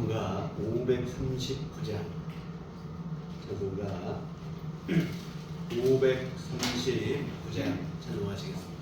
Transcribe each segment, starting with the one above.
찬송가 539장, 찬송가 539장 찬송하시겠습니다.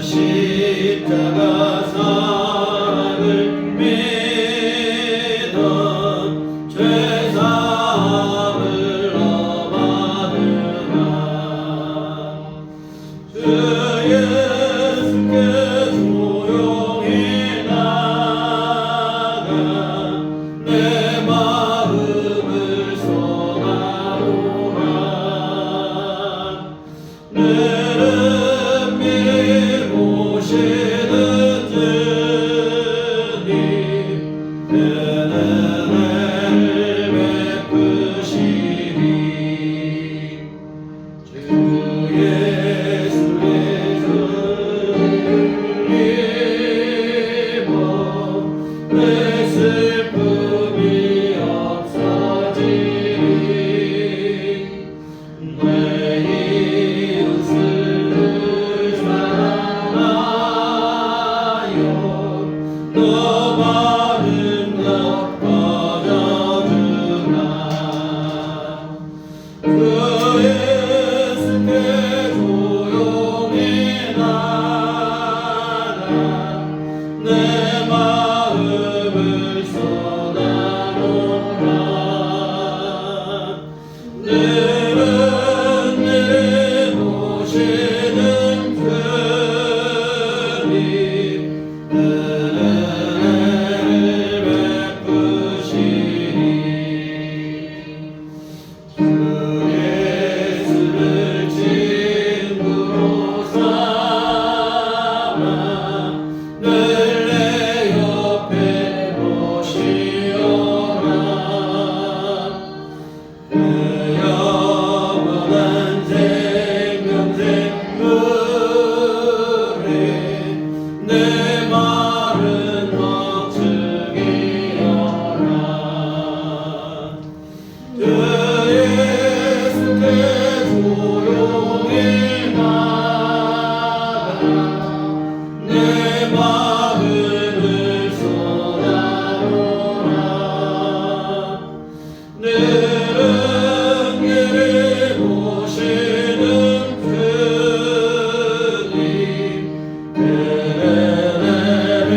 십자가 사랑을 믿어 죄 사함을 얻으나 주 예수께 조용히 나가 내 마음을 쏟아오라 오시는 주님 은혜를 베푸시니 주 예수의 주님으로 내 슬픔이 없어지니 내 이웃을 너 많은 것 꺼져주나 주 예수께 조용히 나가 내 마음을 쏟아놓으라 늘은 늘 오시는 주님 내 마른 멍청이여라 주 예수께 조용히 나가 내 마음을 쏟아놓으라 늘은 길이 오시는 주님 은혜를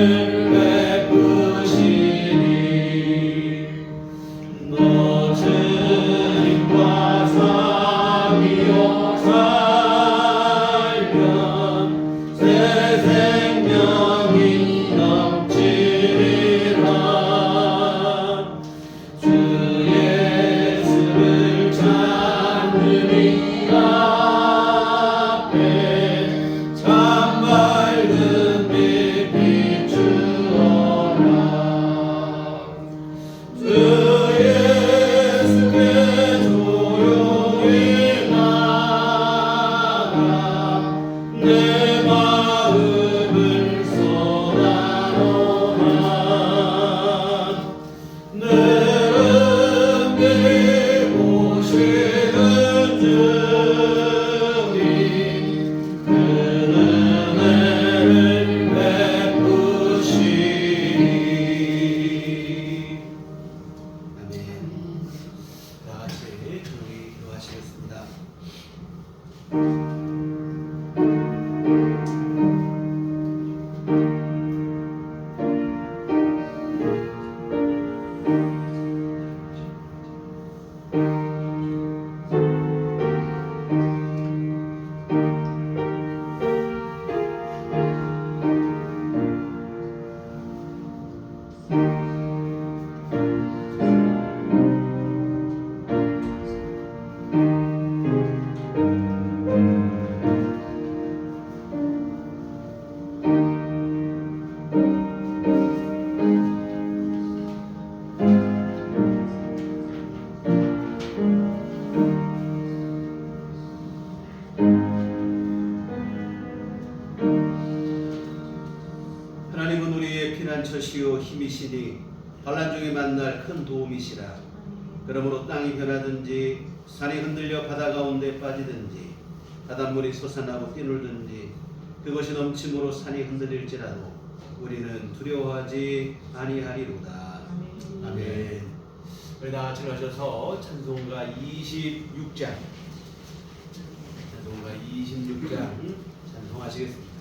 베푸시니 너 주님과 사귀어 살면 새 생명이 넘치리라 주 예수를 찾는 이 앞에 참 밝은 빛 비추어라 주 예수께 조용히 나가 내 마음을 쏟아놓으라 늘은 길이 오시는 주님 은혜를 베푸시니 아멘. 다 같이 우리 기도하시겠습니다. 피난처시요 힘이시니 환난 중에 만날 큰 도움이시라. 그러므로 땅이 변하든지 산이 흔들려 바다 가운데 빠지든지 바닷물이 솟아나고 뛰놀든지 그것이 넘침으로 산이 흔들릴지라도 우리는 두려워하지 아니하리로다. 아멘. 우리 다 같이 가셔서 찬송가 26장 찬송하시겠습니다.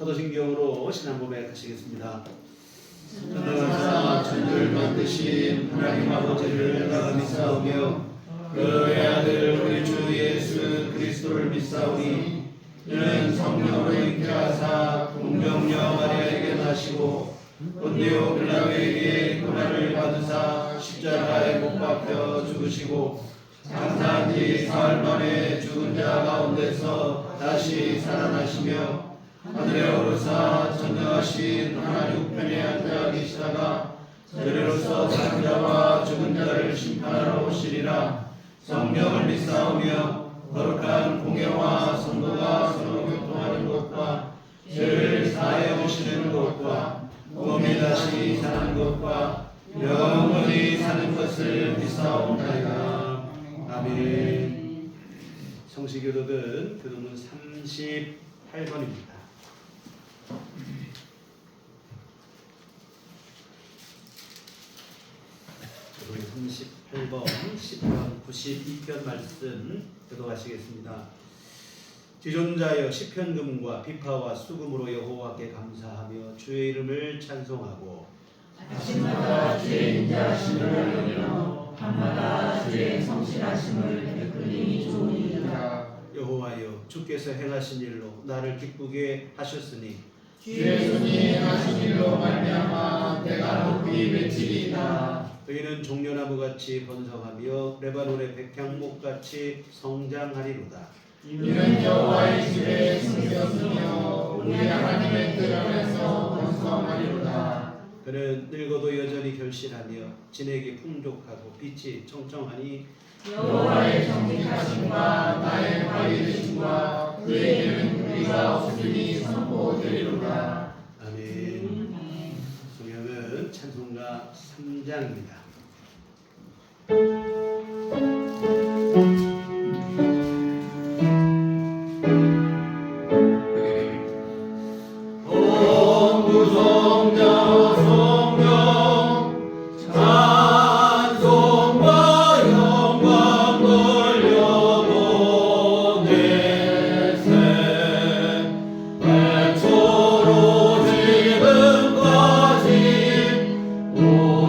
사도신경으로 신앙 고백하시겠습니다. 전능하사 천주를 만드신 하나님 아버지를 내가 믿사오며 그의 아들 우리 주 예수 그리스도를 믿사오니 이는 성령으로 잉태하사 공정녀 마리아에게 나시고 본디오 빌라도에게 고난을 받으사 십자가에 못 박혀 죽으시고 장사한 지 사흘 만에 죽은 자 가운데서 다시 살아나시며 하늘에 오르사 전능하신 하나님 우편에 앉아 계시다가 저리로서 사는 자와 죽은 자를 심판하러 오시리라. 성령을 믿사오며 거룩한 공예와 성도가 서로 교통하는 것과 죄를 사하여 주시는 것과 몸이 다시 사는 것과 영원히 사는 것을 믿사옵나이다. 아멘. 성시교독은 교독문 38번입니다. 우리 38번, 10편, 92편 말씀 교독하시겠습니다. 지존자여 시편금과 비파와 수금으로 여호와께 감사하며 주의 이름을 찬송하고 아침마다 주의 인자하심을 알며 밤마다 주의 성실하심을 베풀림이 좋으니이다. 여호와여 주께서 행하신 일로 나를 기쁘게 하셨으니 주의 손이 하신 일로 말미암아 내가 높이 외치리이다. 너희는 종려나무같이 번성하며 레바논의 백향목같이 성장하리로다. 이는 여호와의 집에 숨겼으며 우리 하나님의 뜻 안에서 번성하리로다. 그는 늙어도 여전히 결실하며 진액이 풍족하고 빛이 청청하니 여호와의 정직하심과 나의 바위 되심과 그에게는 우리가 없으니 선포되리로다. 아멘. 성경은 찬송가 3장입니다.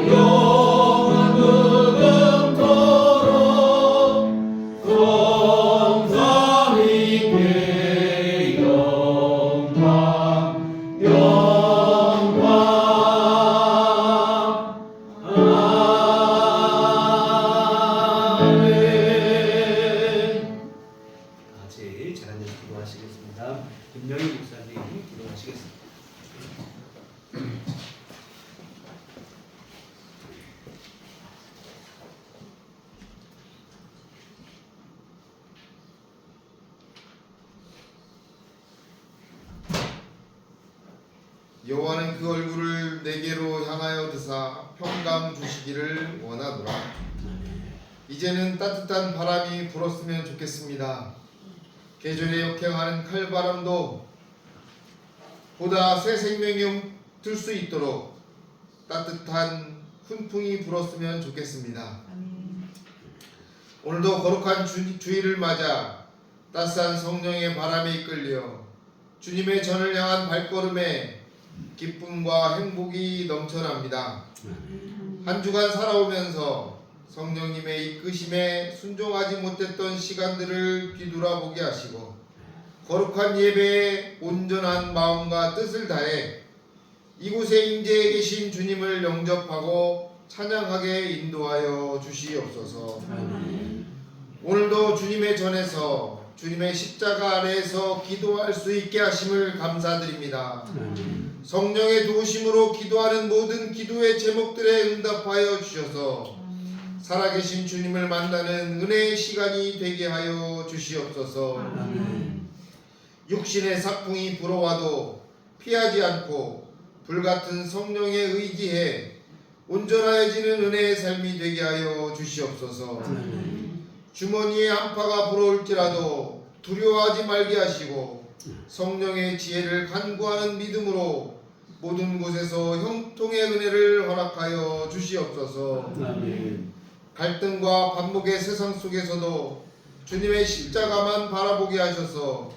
오요 여호와는 그 얼굴을 내게로 향하여 드사 평강 주시기를 원하노라. 이제는 따뜻한 바람이 불었으면 좋겠습니다. 계절에 역행하는 칼바람도 보다 새 생명이 들 수 있도록 따뜻한 훈풍이 불었으면 좋겠습니다. 오늘도 거룩한 주일을 맞아 따스한 성령의 바람에 이끌려 주님의 전을 향한 발걸음에 기쁨과 행복이 넘쳐납니다. 한 주간 살아오면서 성령님의 이끄심에 순종하지 못했던 시간들을 뒤돌아보게 하시고 거룩한 예배에 온전한 마음과 뜻을 다해 이곳에 임재해 계신 주님을 영접하고 찬양하게 인도하여 주시옵소서. 오늘도 주님의 전에서 주님의 십자가 아래에서 기도할 수 있게 하심을 감사드립니다. 성령의 도우심으로 기도하는 모든 기도의 제목들에 응답하여 주셔서 살아계신 주님을 만나는 은혜의 시간이 되게 하여 주시옵소서. 육신의 사풍이 불어와도 피하지 않고 불같은 성령에 의지해 온전하여지는 은혜의 삶이 되게 하여 주시옵소서. 주머니에 한파가 불어올지라도 두려워하지 말게 하시고 성령의 지혜를 간구하는 믿음으로 모든 곳에서 형통의 은혜를 허락하여 주시옵소서. 갈등과 반목의 세상 속에서도 주님의 십자가만 바라보게 하셔서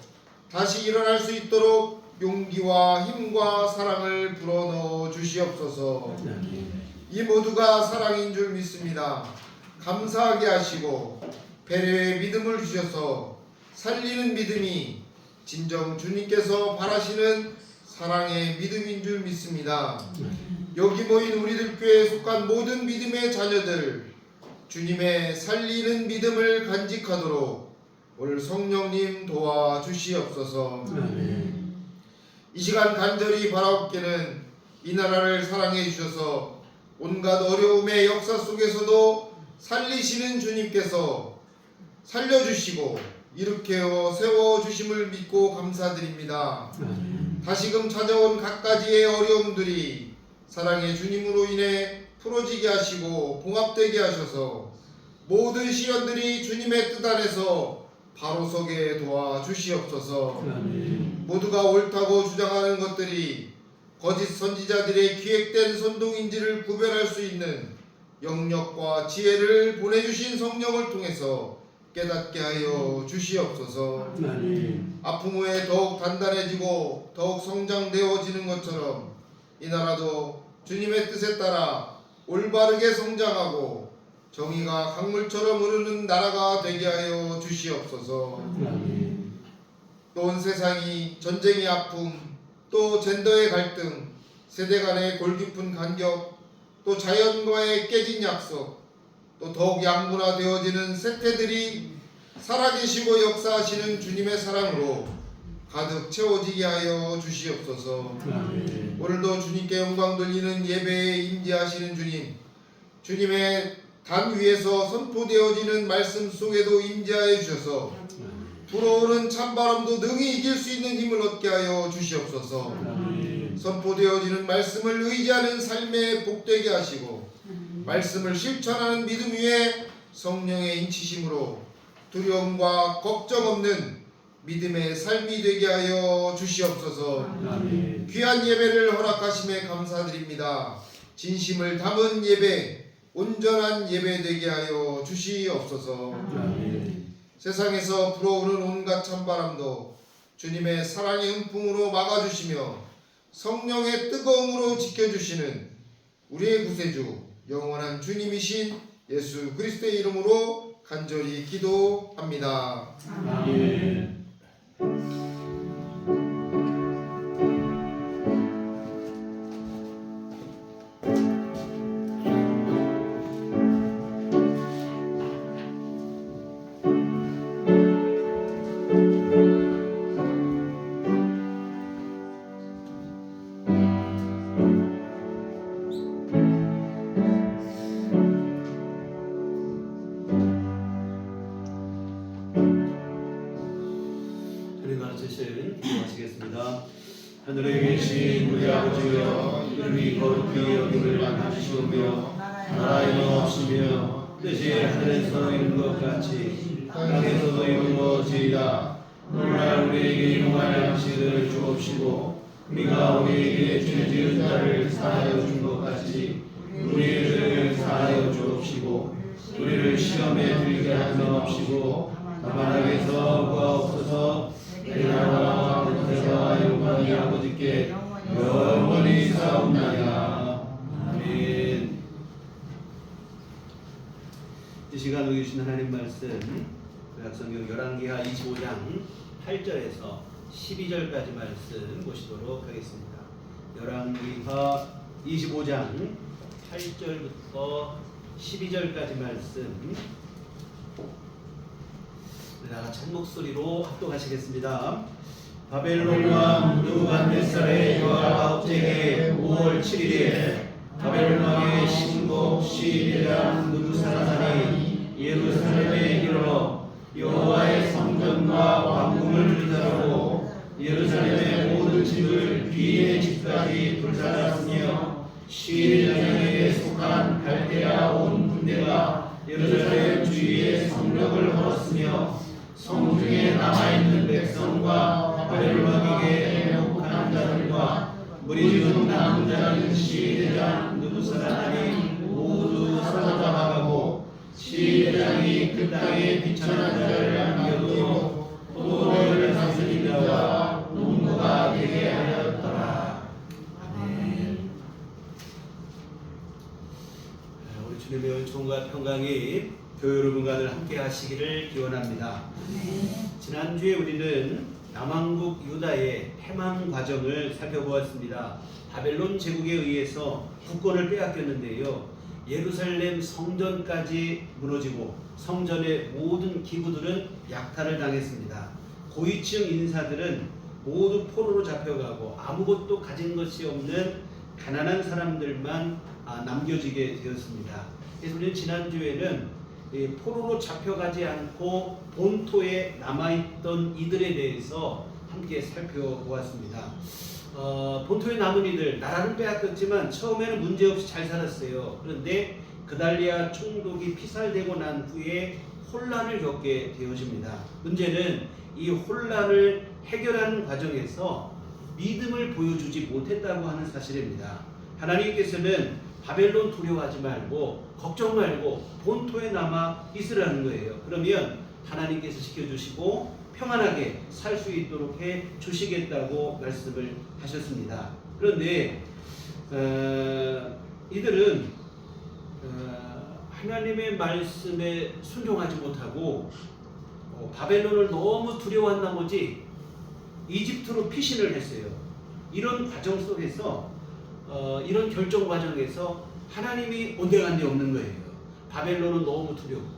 다시 일어날 수 있도록 용기와 힘과 사랑을 불어넣어 주시옵소서. 이 모두가 사랑인 줄 믿습니다. 감사하게 하시고 배려의 믿음을 주셔서 살리는 믿음이 진정 주님께서 바라시는 사랑의 믿음인 줄 믿습니다. 여기 모인 우리들 교회에 속한 모든 믿음의 자녀들 주님의 살리는 믿음을 간직하도록 오늘 성령님 도와주시옵소서. 이 시간 간절히 바라옵기는 이 나라를 사랑해 주셔서 온갖 어려움의 역사 속에서도 살리시는 주님께서 살려주시고 일으켜 세워주심을 믿고 감사드립니다. 다시금 찾아온 갖가지의 어려움들이 사랑의 주님으로 인해 풀어지게 하시고 봉합되게 하셔서 모든 시련들이 주님의 뜻 안에서 바로 서게 도와주시옵소서. 모두가 옳다고 주장하는 것들이 거짓 선지자들의 기획된 선동인지를 구별할 수 있는 영력과 지혜를 보내주신 성령을 통해서 깨닫게 하여 주시옵소서. 아픔 후에 더욱 단단해지고 더욱 성장되어지는 것처럼 이 나라도 주님의 뜻에 따라 올바르게 성장하고 정의가 강물처럼 흐르는 나라가 되게 하여 주시옵소서. 또 온 세상이 전쟁의 아픔, 또 젠더의 갈등, 세대 간의 골깊은 간격, 또 자연과의 깨진 약속, 또 더욱 양분화되어지는 세태들이 살아계시고 역사하시는 주님의 사랑으로 가득 채워지게 하여 주시옵소서. 오늘도 주님께 영광 돌리는 예배에 임재하시는 주님, 주님의 단 위에서 선포되어지는 말씀 속에도 임재하여 주셔서 불어오는 찬바람도 능히 이길 수 있는 힘을 얻게 하여 주시옵소서. 선포되어지는 말씀을 의지하는 삶에 복되게 하시고 말씀을 실천하는 믿음 위에 성령의 인치심으로 두려움과 걱정 없는 믿음의 삶이 되게 하여 주시옵소서. 귀한 예배를 허락하심에 감사드립니다. 진심을 담은 예배, 온전한 예배 되게 하여 주시옵소서. 세상에서 불어오는 온갖 찬바람도 주님의 사랑의 훈풍으로 막아주시며 성령의 뜨거움으로 지켜주시는 우리의 구세주 영원한 주님이신 예수 그리스도의 이름으로 간절히 기도합니다. 아멘. 하나님 가르치신 기도하시겠습니다. 하늘에 계신 우리 아버지여 이름이 거룩히 여김을 받으시오며 나라의 없으며 뜻이 하늘에서 이룬 것 같이 땅에서도 이루어지이다. 오늘날 우리에게 일용할 양식을 주옵시고 우리가 우리에게 죄 지은 자를 사하여 준 것 같이 우리를 사하여 주옵시고 우리를 시험에 들게 하지 마옵시고 다만 악에서 구하옵소서. 내 나라와 권세와 영광이 아버지께 영원히 사옵나이다. 아멘. 이 시간 우리 주신 하나님 말씀 구약성경 열왕기하 25장 8절에서 12절까지 말씀 보시도록 하겠습니다. 열왕기하 25장 8절부터 12절까지 말씀 다 같이 한 목소리로 합독하시겠습니다. 바벨론 왕 느부갓네살의 19째 해 5월 7일에 바벨론 왕의 신복 시대장 느부사라산이 예루살렘에 이르러 여호와의 성전과 왕궁을 불사르고 예루살렘의 모든 집을 귀의 집까지 불살랐으며 시대장에게 속한 갈대아 온 군대가 예루살렘 주위에 성벽을 걸었으며 성중에 남아있는 백성과 바벨론 왕에게 행복한 자들과 무리지은 남은 자는 시대장 느부사라산이 모두 사로잡아가고 시대장이 그 땅에 비천한 자를 남겨두고 포도를 다스린 자와 농부가 되게 하였더라. 아멘. 우리 주님의 은총과 평강이 교회 여러분과늘 함께 하시기를 기원합니다. 지난주에 우리는 남왕국 유다의 패망 과정을 살펴보았습니다. 바벨론 제국에 의해서 국권을 빼앗겼는데요. 예루살렘 성전까지 무너지고 성전의 모든 기구들은 약탈을 당했습니다. 고위층 인사들은 모두 포로로 잡혀가고 아무것도 가진 것이 없는 가난한 사람들만 남겨지게 되었습니다. 그래서 우리는 지난주에는 포로로 잡혀가지 않고 본토에 남아있던 이들에 대해서 함께 살펴보았습니다. 본토에 남은 이들, 나라는 빼앗겼지만 처음에는 문제없이 잘 살았어요. 그런데 그달리아 총독이 피살되고 난 후에 혼란을 겪게 되어집니다. 문제는 이 혼란을 해결하는 과정에서 믿음을 보여주지 못했다고 하는 사실입니다. 하나님께서는 바벨론 두려워하지 말고 걱정 말고 본토에 남아 있으라는 거예요. 그러면 하나님께서 지켜주시고 평안하게 살 수 있도록 해 주시겠다고 말씀을 하셨습니다. 그런데 이들은 하나님의 말씀에 순종하지 못하고 바벨론을 너무 두려워한 나머지 이집트로 피신을 했어요. 이런 과정 속에서 이런 결정 과정에서 하나님이 온데간데 없는 거예요. 바벨론은 너무 두렵고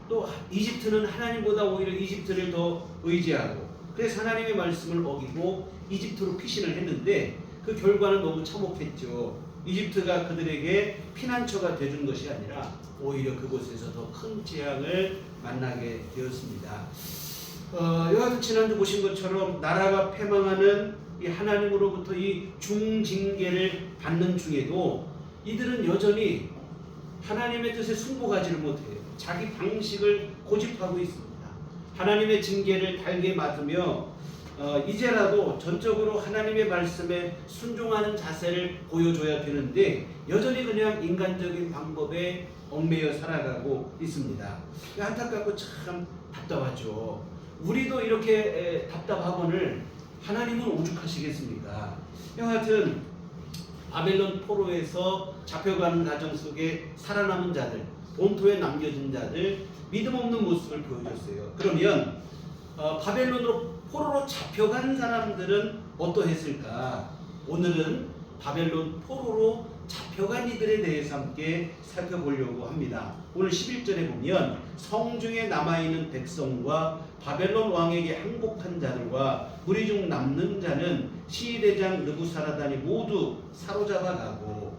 또 이집트는 하나님보다 오히려 이집트를 더 의지하고 그래서 하나님의 말씀을 어기고 이집트로 피신을 했는데 그 결과는 너무 참혹했죠. 이집트가 그들에게 피난처가 되준 것이 아니라 오히려 그곳에서 더 큰 재앙을 만나게 되었습니다. 여하튼 지난주 보신 것처럼 나라가 패망하는 이 하나님으로부터 이 중징계를 받는 중에도 이들은 여전히 하나님의 뜻에 순복하지를 못해요. 자기 방식을 고집하고 있습니다. 하나님의 징계를 달게 맞으며 이제라도 전적으로 하나님의 말씀에 순종하는 자세를 보여줘야 되는데 여전히 그냥 인간적인 방법에 얽매여 살아가고 있습니다. 안타깝고 참 답답하죠. 우리도 이렇게 답답하거늘 하나님은 오죽하시겠습니까? 여하튼 바벨론 포로에서 잡혀가는 과정 속에 살아남은 자들, 본토에 남겨진 자들, 믿음 없는 모습을 보여줬어요. 그러면 바벨론으로 포로로 잡혀간 사람들은 어떠했을까? 오늘은 바벨론 포로로 잡혀간 이들에 대해서 함께 살펴보려고 합니다. 오늘 11절에 보면 성중에 남아있는 백성과 바벨론 왕에게 항복한 자들과 무리 중 남는 자는 시위대장 느부사라단이 모두 사로잡아가고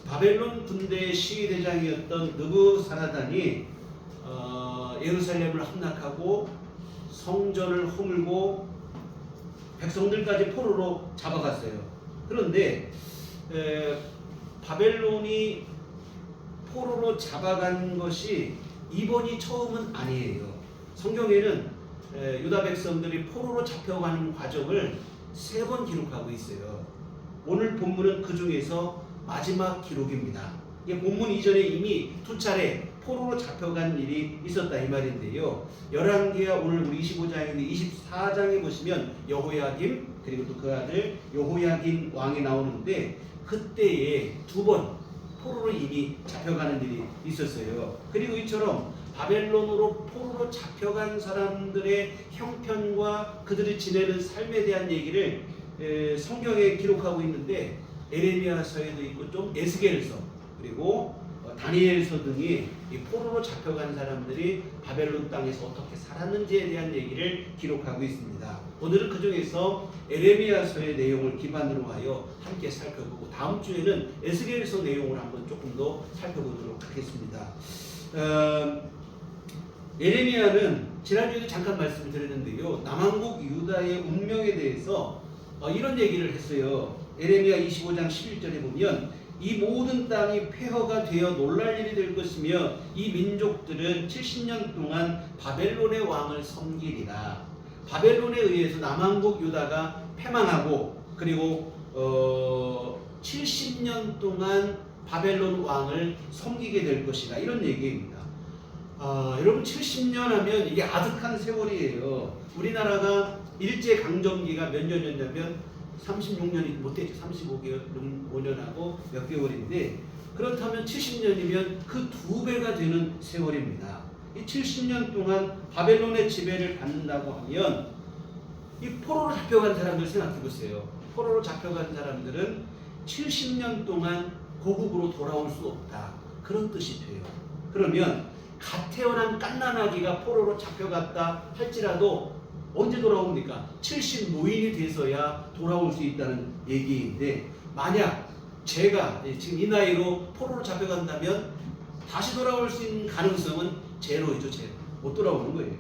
바벨론 군대의 시위대장이었던 느부사라단이 예루살렘을 함락하고 성전을 허물고 백성들까지 포로로 잡아갔어요. 그런데 바벨론이 포로로 잡아간 것이 이번이 처음은 아니에요. 성경에는 유다 백성들이 포로로 잡혀가는 과정을 3번 기록하고 있어요. 오늘 본문은 그 중에서 마지막 기록입니다. 이게 본문 이전에 이미 2차례 포로로 잡혀간 일이 있었다 이 말인데요. 열왕기하 오늘 우리 25장인데 24장에 보시면 여호야김 그리고 또 그 아들 여호야긴 왕이 나오는데 그때에 2번 포로로 이미 잡혀가는 일이 있었어요. 그리고 이처럼 바벨론으로 포로로 잡혀간 사람들의 형편과 그들이 지내는 삶에 대한 얘기를 성경에 기록하고 있는데 에레미야서에도 있고 좀 에스겔서 그리고 다니엘서 등이 이 포로로 잡혀간 사람들이 바벨론 땅에서 어떻게 살았는지에 대한 얘기를 기록하고 있습니다. 오늘은 그 중에서 에레미야서의 내용을 기반으로 하여 함께 살펴보고 다음 주에는 에스겔서 내용을 한번 조금 더 살펴보도록 하겠습니다. 에레미야는 지난주에도 잠깐 말씀을 드렸는데요. 남왕국 유다의 운명에 대해서 이런 얘기를 했어요. 에레미야 25장 11절에 보면 이 모든 땅이 폐허가 되어 놀랄 일이 될 것이며 이 민족들은 70년 동안 바벨론의 왕을 섬기리라. 바벨론에 의해서 남왕국 유다가 패망하고 그리고 70년 동안 바벨론 왕을 섬기게 될 것이다. 이런 얘기입니다. 여러분 70년 하면 이게 아득한 세월이에요. 우리나라가 일제강점기가 몇 년이었냐면 36년이 못했죠. 35년하고 몇 개월인데 그렇다면 70년이면 그 2배가 되는 세월입니다. 이 70년 동안 바벨론의 지배를 받는다고 하면 이 포로로 잡혀간 사람들 생각해 보세요. 포로로 잡혀간 사람들은 70년 동안 고국으로 돌아올 수 없다. 그런 뜻이 돼요. 그러면 갓 태어난 갓난아기가 포로로 잡혀갔다 할지라도 언제 돌아옵니까? 70 노인이 돼서야 돌아올 수 있다는 얘기인데 만약 제가 지금 이 나이로 포로로 잡혀간다면 다시 돌아올 수 있는 가능성은 제로이죠. 제로. 못 돌아오는 거예요.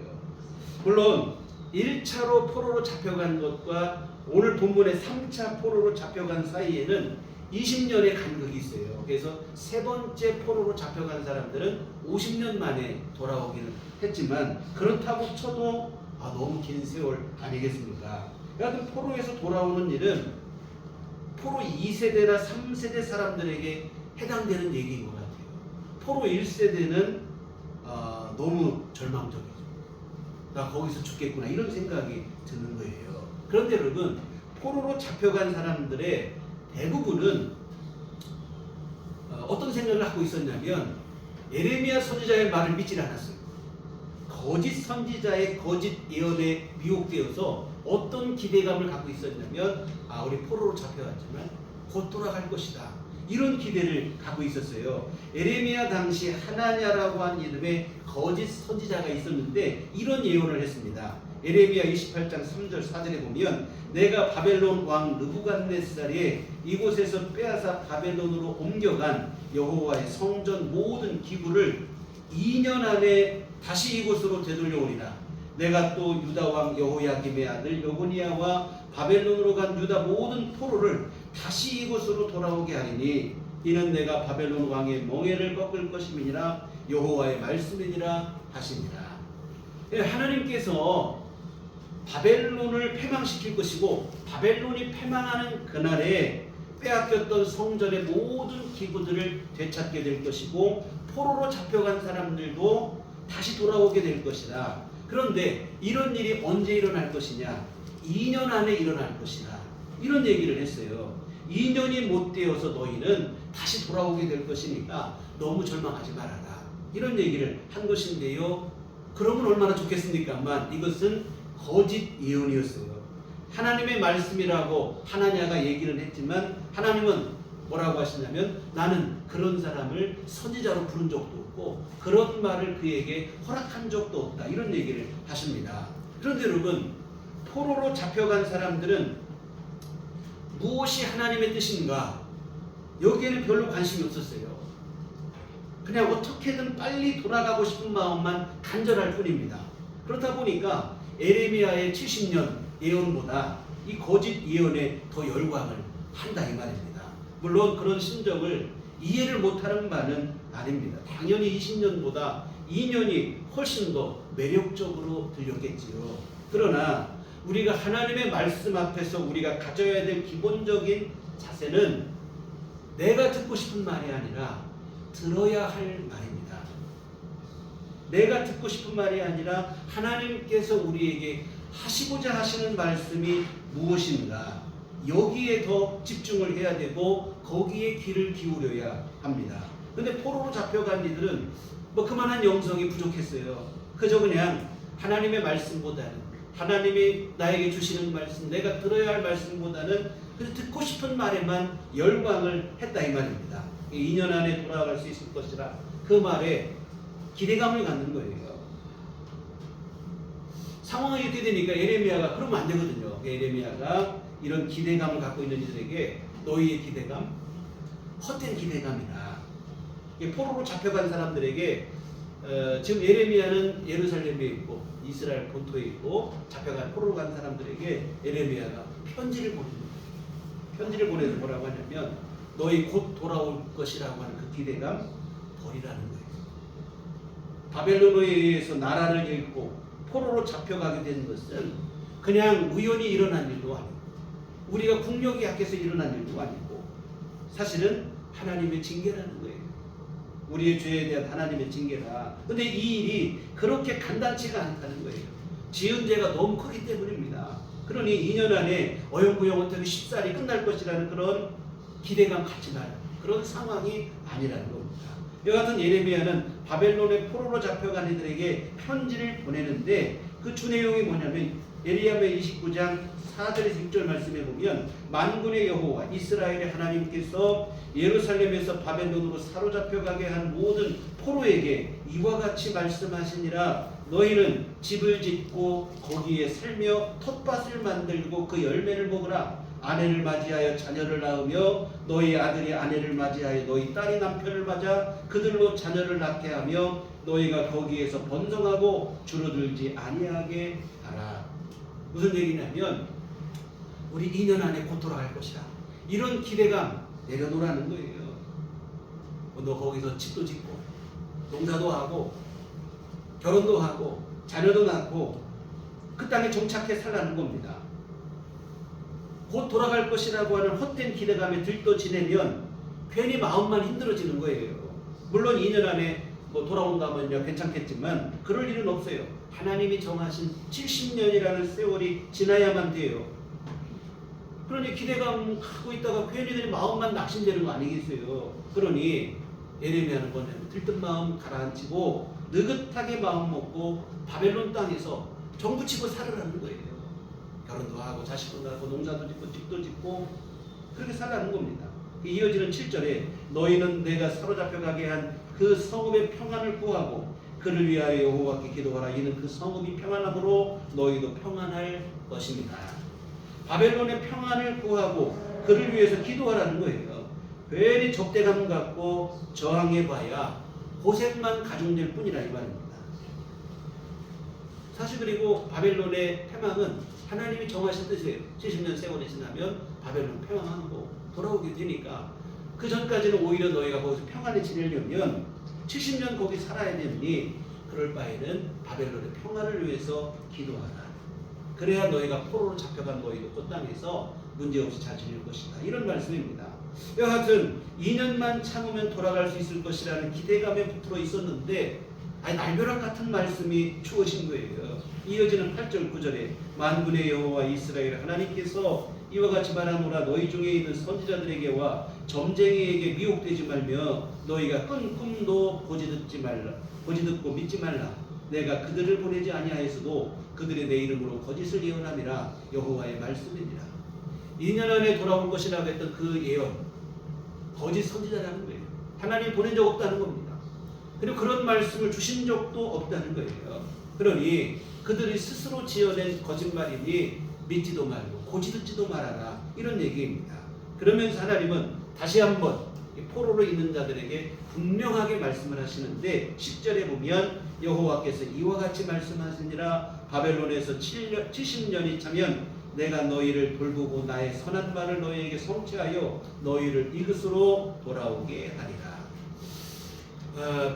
물론 1차로 포로로 잡혀간 것과 오늘 본문의 3차 포로로 잡혀간 사이에는 20년의 간극이 있어요. 그래서 3번째 포로로 잡혀간 사람들은 50년 만에 돌아오기는 했지만 그렇다고 쳐도 너무 긴 세월 아니겠습니까? 여하튼 포로에서 돌아오는 일은 포로 2세대나 3세대 사람들에게 해당되는 얘기인 것 같아요. 포로 1세대는 너무 절망적이죠. 나 거기서 죽겠구나 이런 생각이 드는 거예요. 그런데 여러분 포로로 잡혀간 사람들의 대부분은 어떤 생각을 하고 있었냐면 예레미야 선지자의 말을 믿지 않았어요. 거짓 선지자의 거짓 예언에 미혹되어서 어떤 기대감을 갖고 있었냐면 우리 포로로 잡혀갔지만 곧 돌아갈 것이다. 이런 기대를 갖고 있었어요. 에레미야 당시 하나냐라고 하는 이름의 거짓 선지자가 있었는데 이런 예언을 했습니다. 에레미야 28장 3절 4절에 보면 내가 바벨론 왕 느부갓네살이 이곳에서 빼앗아 바벨론으로 옮겨간 여호와의 성전 모든 기구를 2년 안에 다시 이곳으로 되돌려오리라. 내가 또 유다 왕 여호야김의 아들 여고니아와 바벨론으로 간 유다 모든 포로를 다시 이곳으로 돌아오게 하리니 이는 내가 바벨론 왕의 멍에를 꺾을 것임이니라 여호와의 말씀이니라 하시니라. 하나님께서 바벨론을 패망시킬 것이고 바벨론이 패망하는 그날에 빼앗겼던 성전의 모든 기구들을 되찾게 될 것이고 포로로 잡혀간 사람들도 다시 돌아오게 될 것이다. 그런데 이런 일이 언제 일어날 것이냐? 2년 안에 일어날 것이다. 이런 얘기를 했어요. 2년이 못 되어서 너희는 다시 돌아오게 될 것이니까 너무 절망하지 말아라. 이런 얘기를 한 것인데요. 그러면 얼마나 좋겠습니까만 이것은 거짓 예언이었어요. 하나님의 말씀이라고 하나냐가 얘기를 했지만 하나님은 뭐라고 하시냐면 나는 그런 사람을 선지자로 부른 적도 없고 그런 말을 그에게 허락한 적도 없다. 이런 얘기를 하십니다. 그런데 여러분 포로로 잡혀간 사람들은 무엇이 하나님의 뜻인가? 여기에는 별로 관심이 없었어요. 그냥 어떻게든 빨리 돌아가고 싶은 마음만 간절할 뿐입니다. 그렇다 보니까 에레미야의 70년 예언보다 이 거짓 예언에 더 열광을 한다 이 말입니다. 물론 그런 심정을 이해를 못하는 바는 아닙니다. 당연히 20년보다 2년이 훨씬 더 매력적으로 들렸겠지요. 그러나 우리가 하나님의 말씀 앞에서 우리가 가져야 될 기본적인 자세는 내가 듣고 싶은 말이 아니라 들어야 할 말입니다. 내가 듣고 싶은 말이 아니라 하나님께서 우리에게 하시고자 하시는 말씀이 무엇인가, 여기에 더 집중을 해야 되고 거기에 귀를 기울여야 합니다. 근데 포로로 잡혀간 이들은 뭐 그만한 영성이 부족했어요. 그저 그냥 하나님의 말씀보다는, 하나님이 나에게 주시는 말씀, 내가 들어야 할 말씀보다는 그래서 듣고 싶은 말에만 열광을 했다 이 말입니다. 2년 안에 돌아갈 수 있을 것이라 그 말에 기대감을 갖는 거예요. 상황이 이렇게 되니까 에레미야가 그러면 안 되거든요. 에레미야가 이런 기대감을 갖고 있는 이들에게 너희의 기대감, 헛된 기대감이다. 포로로 잡혀간 사람들에게 지금 에레미야는 예루살렘에 있고 이스라엘 본토에 있고 잡혀간 포로로 간 사람들에게 에레미야가 편지를 보내는 거예요. 편지를 보내서 뭐라고 하냐면 너희 곧 돌아올 것이라고 하는 그 기대감 버리라는 거예요. 바벨론에 의해서 나라를 잃고 포로로 잡혀가게 된 것은 그냥 우연히 일어난 일도 아니고 우리가 국력이 약해서 일어난 일도 아니고 사실은 하나님의 징계라는 거예요. 우리의 죄에 대한 하나님의 징계라. 근데 이 일이 그렇게 간단치가 않다는 거예요. 지은 죄가 너무 크기 때문입니다. 그러니 2년 안에 어영부영 어떻게 쉽사리 끝날 것이라는 그런 기대감 갖지 말아요. 그런 상황이 아니라는 겁니다. 이와 같은 예레미야는 바벨론의 포로로 잡혀간 이들에게 편지를 보내는데 그 주 내용이 뭐냐면 예레미야 29장 4절에서 6절 말씀에 보면 만군의 여호와 이스라엘의 하나님께서 예루살렘에서 바벨론으로 사로잡혀가게 한 모든 포로에게 이와 같이 말씀하시니라. 너희는 집을 짓고 거기에 살며 텃밭을 만들고 그 열매를 먹으라. 아내를 맞이하여 자녀를 낳으며 너희 아들이 아내를 맞이하여 너희 딸이 남편을 맞아 그들로 자녀를 낳게 하며 너희가 거기에서 번성하고 줄어들지 아니하게 하라. 무슨 얘기냐면 우리 2년 안에 곧 돌아갈 것이다. 이런 기대감 내려놓으라는 거예요. 너 거기서 집도 짓고 농사도 하고 결혼도 하고 자녀도 낳고 그 땅에 정착해 살라는 겁니다. 곧 돌아갈 것이라고 하는 헛된 기대감에 들떠 지내면 괜히 마음만 힘들어지는 거예요. 물론 2년 안에 뭐 돌아온다면요 괜찮겠지만 그럴 일은 없어요. 하나님이 정하신 70년이라는 세월이 지나야만 돼요. 그러니 기대감 갖고 있다가 괜히 마음만 낙심되는 거 아니겠어요. 그러니 예레미야는 뭐냐면 들뜬 마음 가라앉히고 느긋하게 마음 먹고 바벨론 땅에서 정부치고 살으라는 거예요. 결혼도 하고 자식도 낳고 농사도 짓고 집도 짓고 그렇게 살라는 겁니다. 이어지는 7절에 너희는 내가 사로잡혀가게 한 그 성읍의 평안을 구하고 그를 위하여 여호와께 기도하라. 이는 그 성읍이 평안함으로 너희도 평안할 것입니다. 바벨론의 평안을 구하고 그를 위해서 기도하라는 거예요. 괜히 적대감 갖고 저항해봐야 고생만 가중될 뿐이라 이 말입니다. 사실 그리고 바벨론의 패망은 하나님이 정하신 뜻이에요. 70년 세월이 지나면 바벨론 패망하고 돌아오게 되니까 그 전까지는 오히려 너희가 거기서 평안히 지내려면 70년 거기 살아야 되니 그럴 바에는 바벨론의 평안을 위해서 기도하라. 그래야 너희가 포로로 잡혀간 너희도 그 땅에서 문제없이 잘 지낼 것이다. 이런 말씀입니다. 여하튼 2년만 참으면 돌아갈 수 있을 것이라는 기대감에 부풀어 있었는데 날벼락 같은 말씀이 추워진 거예요. 이어지는 8절 9절에 만군의 여호와 이스라엘 하나님께서 이와 같이 말하노라. 너희 중에 있는 선지자들에게와 점쟁이에게 미혹되지 말며 너희가 꾼 꿈도 보지 듣고 믿지 말라. 내가 그들을 보내지 아니하였어도 그들의 내 이름으로 거짓을 예언함이라. 여호와의 말씀이니라. 2년 안에 돌아올 것이라고 했던 그 예언 거짓 선지자라는 거예요. 하나님 보낸 적 없다는 겁니다. 그리고 그런 말씀을 주신 적도 없다는 거예요. 그러니 그들이 스스로 지어낸 거짓말이니 믿지도 말고 고지 듣지도 말아라. 이런 얘기입니다. 그러면서 하나님은 다시 한번 포로로 있는 자들에게 분명하게 말씀을 하시는데 10절에 보면 여호와께서 이와 같이 말씀하시니라. 바벨론에서 70년이 차면 내가 너희를 돌보고 나의 선한 말을 너희에게 성취하여 너희를 이것으로 돌아오게 하리라.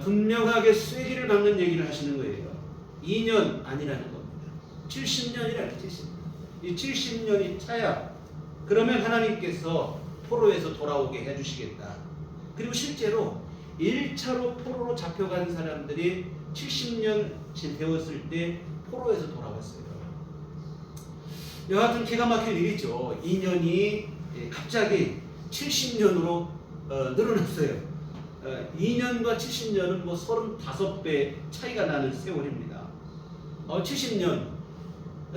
분명하게 쐐기를 박는 얘기를 하시는 거예요. 2년 아니라는 겁니다. 70년이라는 70년. 이 70년이 차야 그러면 하나님께서 포로에서 돌아오게 해주시겠다. 그리고 실제로 1차로 포로로 잡혀간 사람들이 70년 되었을 때 포로에서 돌아왔어요. 여하튼 기가 막힌 일이죠. 2년이 갑자기 70년으로 늘어났어요. 2년과 70년은 뭐 35배 차이가 나는 세월입니다. 70년,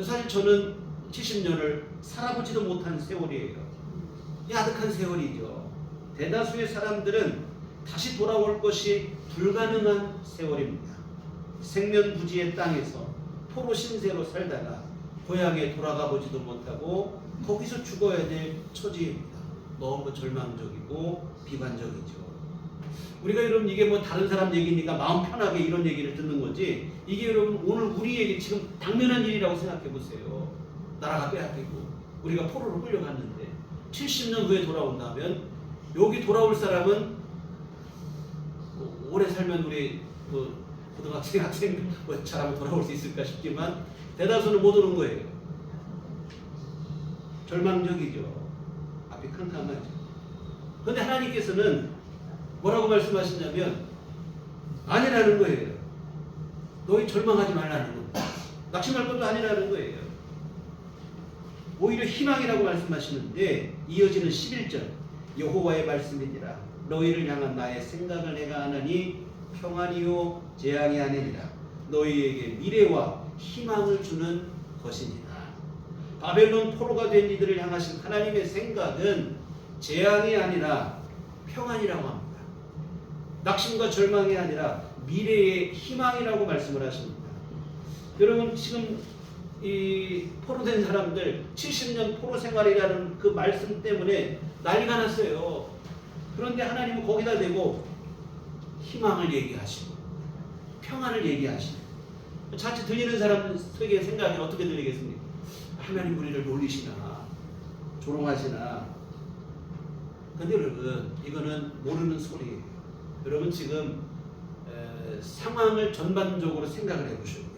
사실 저는 70년을 살아보지도 못한 세월이에요. 야득한 세월이죠. 대다수의 사람들은 다시 돌아올 것이 불가능한 세월입니다. 생면부지의 땅에서 포로 신세로 살다가 고향에 돌아가 보지도 못하고 거기서 죽어야 될 처지입니다. 너무 절망적이고 비관적이죠. 우리가 여러분 이게 뭐 다른 사람 얘기니까 마음 편하게 이런 얘기를 듣는 거지, 이게 여러분 오늘 우리에게 지금 당면한 일이라고 생각해 보세요. 나라가 빼앗기고 우리가 포로로 끌려갔는데 70년 후에 돌아온다면 여기 돌아올 사람은 뭐 오래 살면 우리 고등학생, 학생 잘하면 돌아올 수 있을까 싶지만 대다수는 못 오는 거예요. 절망적이죠. 앞이 캄캄하죠. 그런데 하나님께서는 뭐라고 말씀하시냐면 아니라는 거예요. 너희 절망하지 말라는 겁니다. 낙심할 것도 아니라는 거예요. 오히려 희망이라고 말씀하시는데 이어지는 11절 여호와의 말씀이니라. 너희를 향한 나의 생각을 내가 아나니 평안이요 재앙이 아니니라. 너희에게 미래와 희망을 주는 것이니라. 바벨론 포로가 된 이들을 향하신 하나님의 생각은 재앙이 아니라 평안이라고 합니다. 낙심과 절망이 아니라 미래의 희망이라고 말씀을 하십니다. 여러분 지금 이 포로된 사람들 70년 포로 생활이라는 그 말씀 때문에 난리가 났어요. 그런데 하나님은 거기다 대고 희망을 얘기하시고 평안을 얘기하시고, 자칫 들리는 사람에게 생각이 어떻게 들리겠습니까? 하나님 우리를 놀리시나 조롱하시나. 근데 여러분 이거는 모르는 소리예요. 여러분 지금 상황을 전반적으로 생각을 해보셔야 돼요.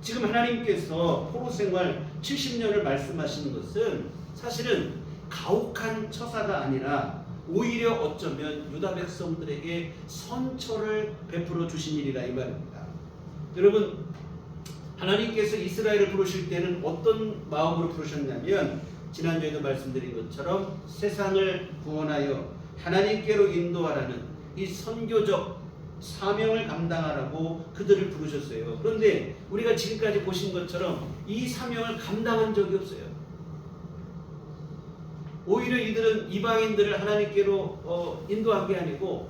지금 하나님께서 포로 생활 70년을 말씀하시는 것은 사실은 가혹한 처사가 아니라 오히려 어쩌면 유다 백성들에게 선처를 베풀어 주신 일이라 이 말입니다. 여러분 하나님께서 이스라엘을 부르실 때는 어떤 마음으로 부르셨냐면 지난주에도 말씀드린 것처럼 세상을 구원하여 하나님께로 인도하라는 이 선교적 사명을 감당하라고 그들을 부르셨어요. 그런데 우리가 지금까지 보신 것처럼 이 사명을 감당한 적이 없어요. 오히려 이들은 이방인들을 하나님께로 인도한 게 아니고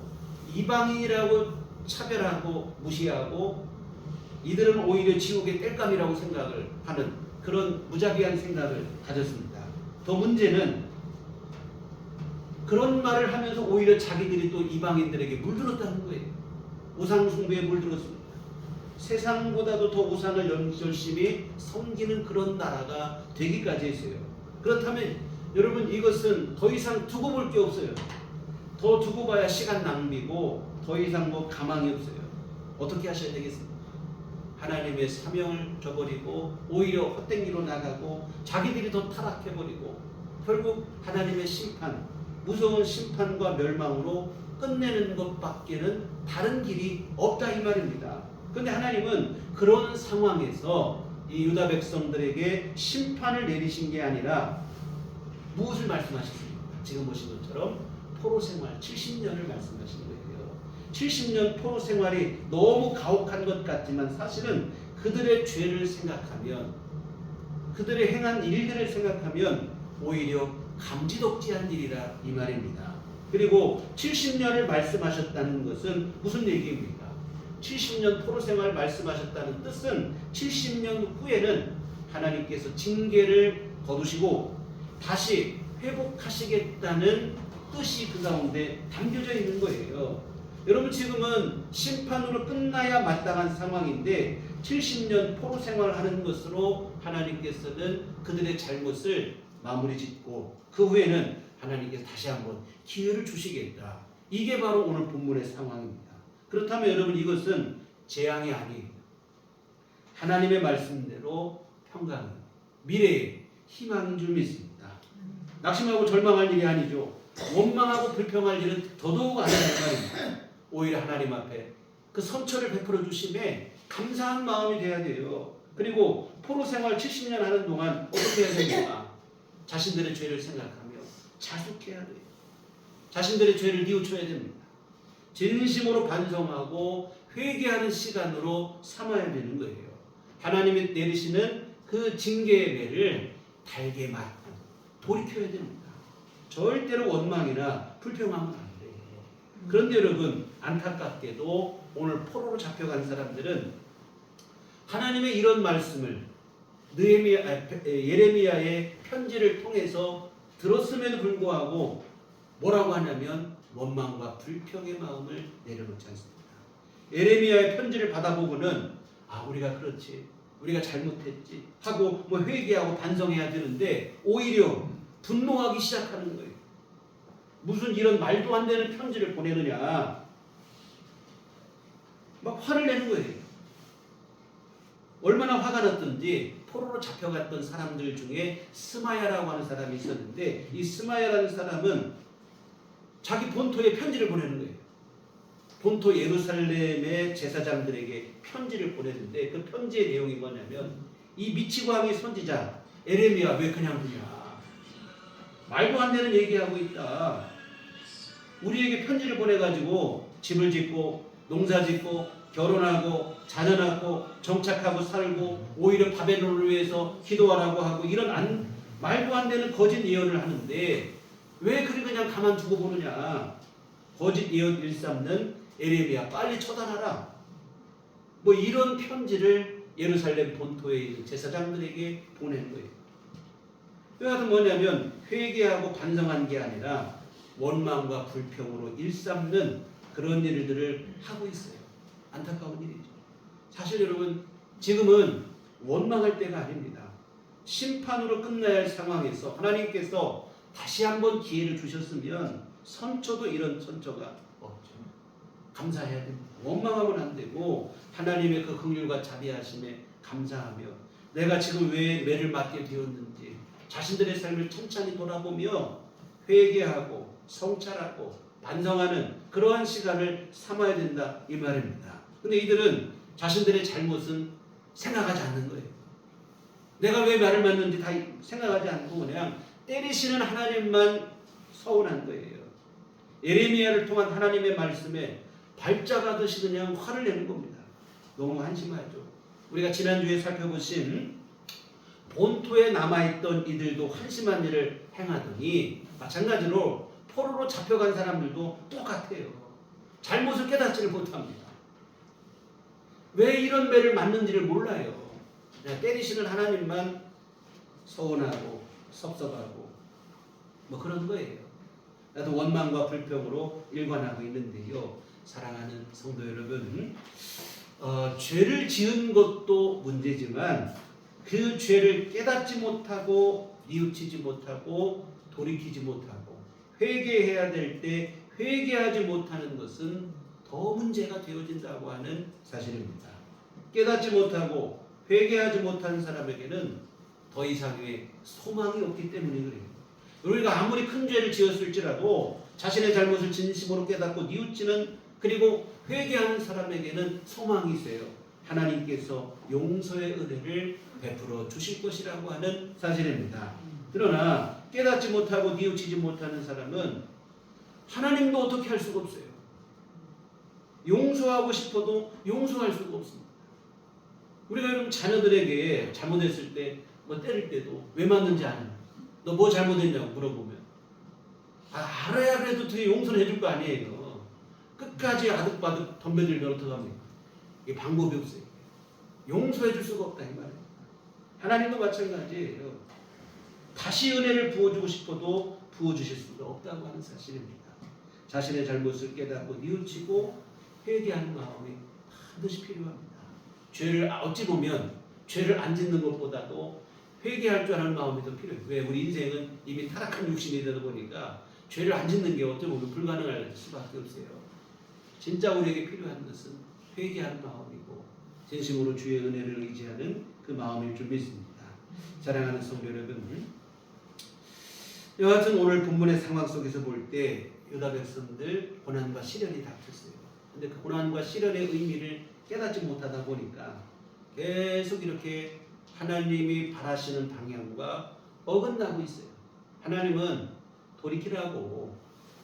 이방인이라고 차별하고 무시하고 이들은 오히려 지옥의 땔감이라고 생각을 하는 그런 무자비한 생각을 가졌습니다. 더 문제는 그런 말을 하면서 오히려 자기들이 또 이방인들에게 물들었다는 거예요. 우상 숭배에 물들었습니다. 세상보다도 더 우상을 열심히 섬기는 그런 나라가 되기까지 했어요. 그렇다면 여러분 이것은 더 이상 두고 볼 게 없어요. 더 두고 봐야 시간 낭비고 더 이상 뭐 가망이 없어요. 어떻게 하셔야 되겠습니까? 하나님의 사명을 저버리고 오히려 헛되기로 나가고 자기들이 더 타락해버리고 결국 하나님의 심판, 무서운 심판과 멸망으로 끝내는 것밖에는 다른 길이 없다 이 말입니다. 그런데 하나님은 그런 상황에서 이 유다 백성들에게 심판을 내리신 게 아니라 무엇을 말씀하셨습니까? 지금 보신 것처럼 포로 생활 70년을 말씀하시는 거예요. 70년 포로 생활이 너무 가혹한 것 같지만 사실은 그들의 죄를 생각하면 그들의 행한 일들을 생각하면 오히려 감지덕지한 일이라 이 말입니다. 그리고 70년을 말씀하셨다는 것은 무슨 얘기입니까? 70년 포로 생활을 말씀하셨다는 뜻은 70년 후에는 하나님께서 징계를 거두시고 다시 회복하시겠다는 뜻이 그 가운데 담겨져 있는 거예요. 여러분 지금은 심판으로 끝나야 마땅한 상황인데 70년 포로 생활하는 것으로 하나님께서는 그들의 잘못을 마무리 짓고 그 후에는 하나님께서 다시 한번 기회를 주시겠다. 이게 바로 오늘 본문의 상황입니다. 그렇다면 여러분 이것은 재앙이 아니에요. 하나님의 말씀대로 평강, 미래의 희망인 줄 믿습니다. 낙심하고 절망할 일이 아니죠. 원망하고 불평할 일은 더더욱 아니라는 말입니다. 오히려 하나님 앞에 그 선처를 베풀어 주심에 감사한 마음이 돼야 돼요. 그리고 포로 생활 70년 하는 동안 어떻게 해야 됩니까? 자신들의 죄를 생각하며 자숙해야 돼요. 자신들의 죄를 뉘우쳐야 됩니다. 진심으로 반성하고 회개하는 시간으로 삼아야 되는 거예요. 하나님이 내리시는 그 징계의 매를 달게 맞고 돌이켜야 됩니다. 절대로 원망이나 불평하면 안 돼요. 그런데 여러분 안타깝게도 오늘 포로로 잡혀간 사람들은 하나님의 이런 말씀을 예레미야의 편지를 통해서 들었음에도 불구하고 뭐라고 하냐면 원망과 불평의 마음을 내려놓지 않습니다. 예레미야의 편지를 받아보고는 우리가 그렇지, 우리가 잘못했지 하고 회개하고 반성해야 되는데 오히려 분노하기 시작하는 거예요. 무슨 이런 말도 안 되는 편지를 보내느냐 막 화를 내는 거예요. 얼마나 화가 났던지 포로로 잡혀갔던 사람들 중에 스마야라고 하는 사람이 있었는데 이 스마야라는 사람은 자기 본토에 편지를 보내는 거예요. 본토 예루살렘의 제사장들에게 편지를 보냈는데 그 편지의 내용이 뭐냐면 이 미치광이 선지자 예레미야 왜 그냥 두냐, 말도 안 되는 얘기하고 있다. 우리에게 편지를 보내가지고 집을 짓고 농사 짓고 결혼하고 자녀 낳고 정착하고 살고 오히려 바벨론을 위해서 기도하라고 하고 이런 말도 안 되는 거짓 예언을 하는데 왜 그리 그냥 가만두고 보느냐. 거짓 예언 일삼는 예레미야 빨리 처단하라. 이런 편지를 예루살렘 본토에 있는 제사장들에게 보낸 거예요. 여하튼 뭐냐면 회개하고 반성한 게 아니라 원망과 불평으로 일삼는 그런 일들을 하고 있어요. 안타까운 일이죠. 사실 여러분 지금은 원망할 때가 아닙니다. 심판으로 끝나야 할 상황에서 하나님께서 다시 한번 기회를 주셨으면 선처도 이런 선처가 없죠. 감사해야 됩니다. 원망하면 안 되고 하나님의 그 긍휼과 자비하심에 감사하며 내가 지금 왜 매를 맞게 되었는지 자신들의 삶을 천천히 돌아보며 회개하고 성찰하고 반성하는 그러한 시간을 삼아야 된다 이 말입니다. 근데 이들은 자신들의 잘못은 생각하지 않는 거예요. 내가 왜 말을 맞는지 다 생각하지 않고 그냥 때리시는 하나님만 서운한 거예요. 예레미야를 통한 하나님의 말씀에 발작하듯이 그냥 화를 내는 겁니다. 너무 한심하죠. 우리가 지난주에 살펴보신 본토에 남아있던 이들도 한심한 일을 행하더니 마찬가지로 포로로 잡혀간 사람들도 똑같아요. 잘못을 깨닫지를 못합니다. 왜 이런 매를 맞는지를 몰라요. 그냥 때리시는 하나님만 서운하고 섭섭하고 그런 거예요. 나도 원망과 불평으로 일관하고 있는데요. 사랑하는 성도 여러분, 죄를 지은 것도 문제지만 그 죄를 깨닫지 못하고 뉘우치지 못하고 돌이키지 못하고 회개해야 될 때 회개하지 못하는 것은 더 문제가 되어진다고 하는 사실입니다. 깨닫지 못하고 회개하지 못하는 사람에게는 더 이상의 소망이 없기 때문에 그래요. 우리가 아무리 큰 죄를 지었을지라도 자신의 잘못을 진심으로 깨닫고 뉘우치는 그리고 회개하는 사람에게는 소망이 있어요. 하나님께서 용서의 은혜를 베풀어 주실 것이라고 하는 사실입니다. 그러나 깨닫지 못하고 뉘우치지 못하는 사람은 하나님도 어떻게 할 수가 없어요. 용서하고 싶어도 용서할 수가 없습니다. 우리가 여러분 자녀들에게 잘못했을 때 때릴 때도 왜 맞는지 아냐, 너 뭐 잘못했냐고 물어보면 알아야 그래도 되게 용서를 해줄 거 아니에요. 끝까지 아득바득 덤벼들면 어떡합니까? 이게 방법이 없어요. 용서해 줄 수가 없다 이 말이에요. 하나님도 마찬가지예요. 다시 은혜를 부어주고 싶어도 부어주실 수가 없다고 하는 사실입니다. 자신의 잘못을 깨닫고 뉘우치고 회개하는 마음이 반드시 필요합니다. 죄를 어찌 보면 죄를 안 짓는 것보다도 회개할 줄 아는 마음이 더 필요해요. 왜? 우리 인생은 이미 타락한 육신이 되다 보니까 죄를 안 짓는 게 어찌 보면 불가능할 수밖에 없어요. 진짜 우리에게 필요한 것은 회개하는 마음이고 진심으로 주의 은혜를 의지하는 그 마음일 줄 믿습니다. 사랑하는 성도 여러분, 여하튼 오늘 본문의 상황 속에서 볼 때 유다 백성들 고난과 시련이 닥쳤어요. 근데 그 고난과 시련의 의미를 깨닫지 못하다 보니까 계속 이렇게 하나님이 바라시는 방향과 어긋나고 있어요. 하나님은 돌이키라고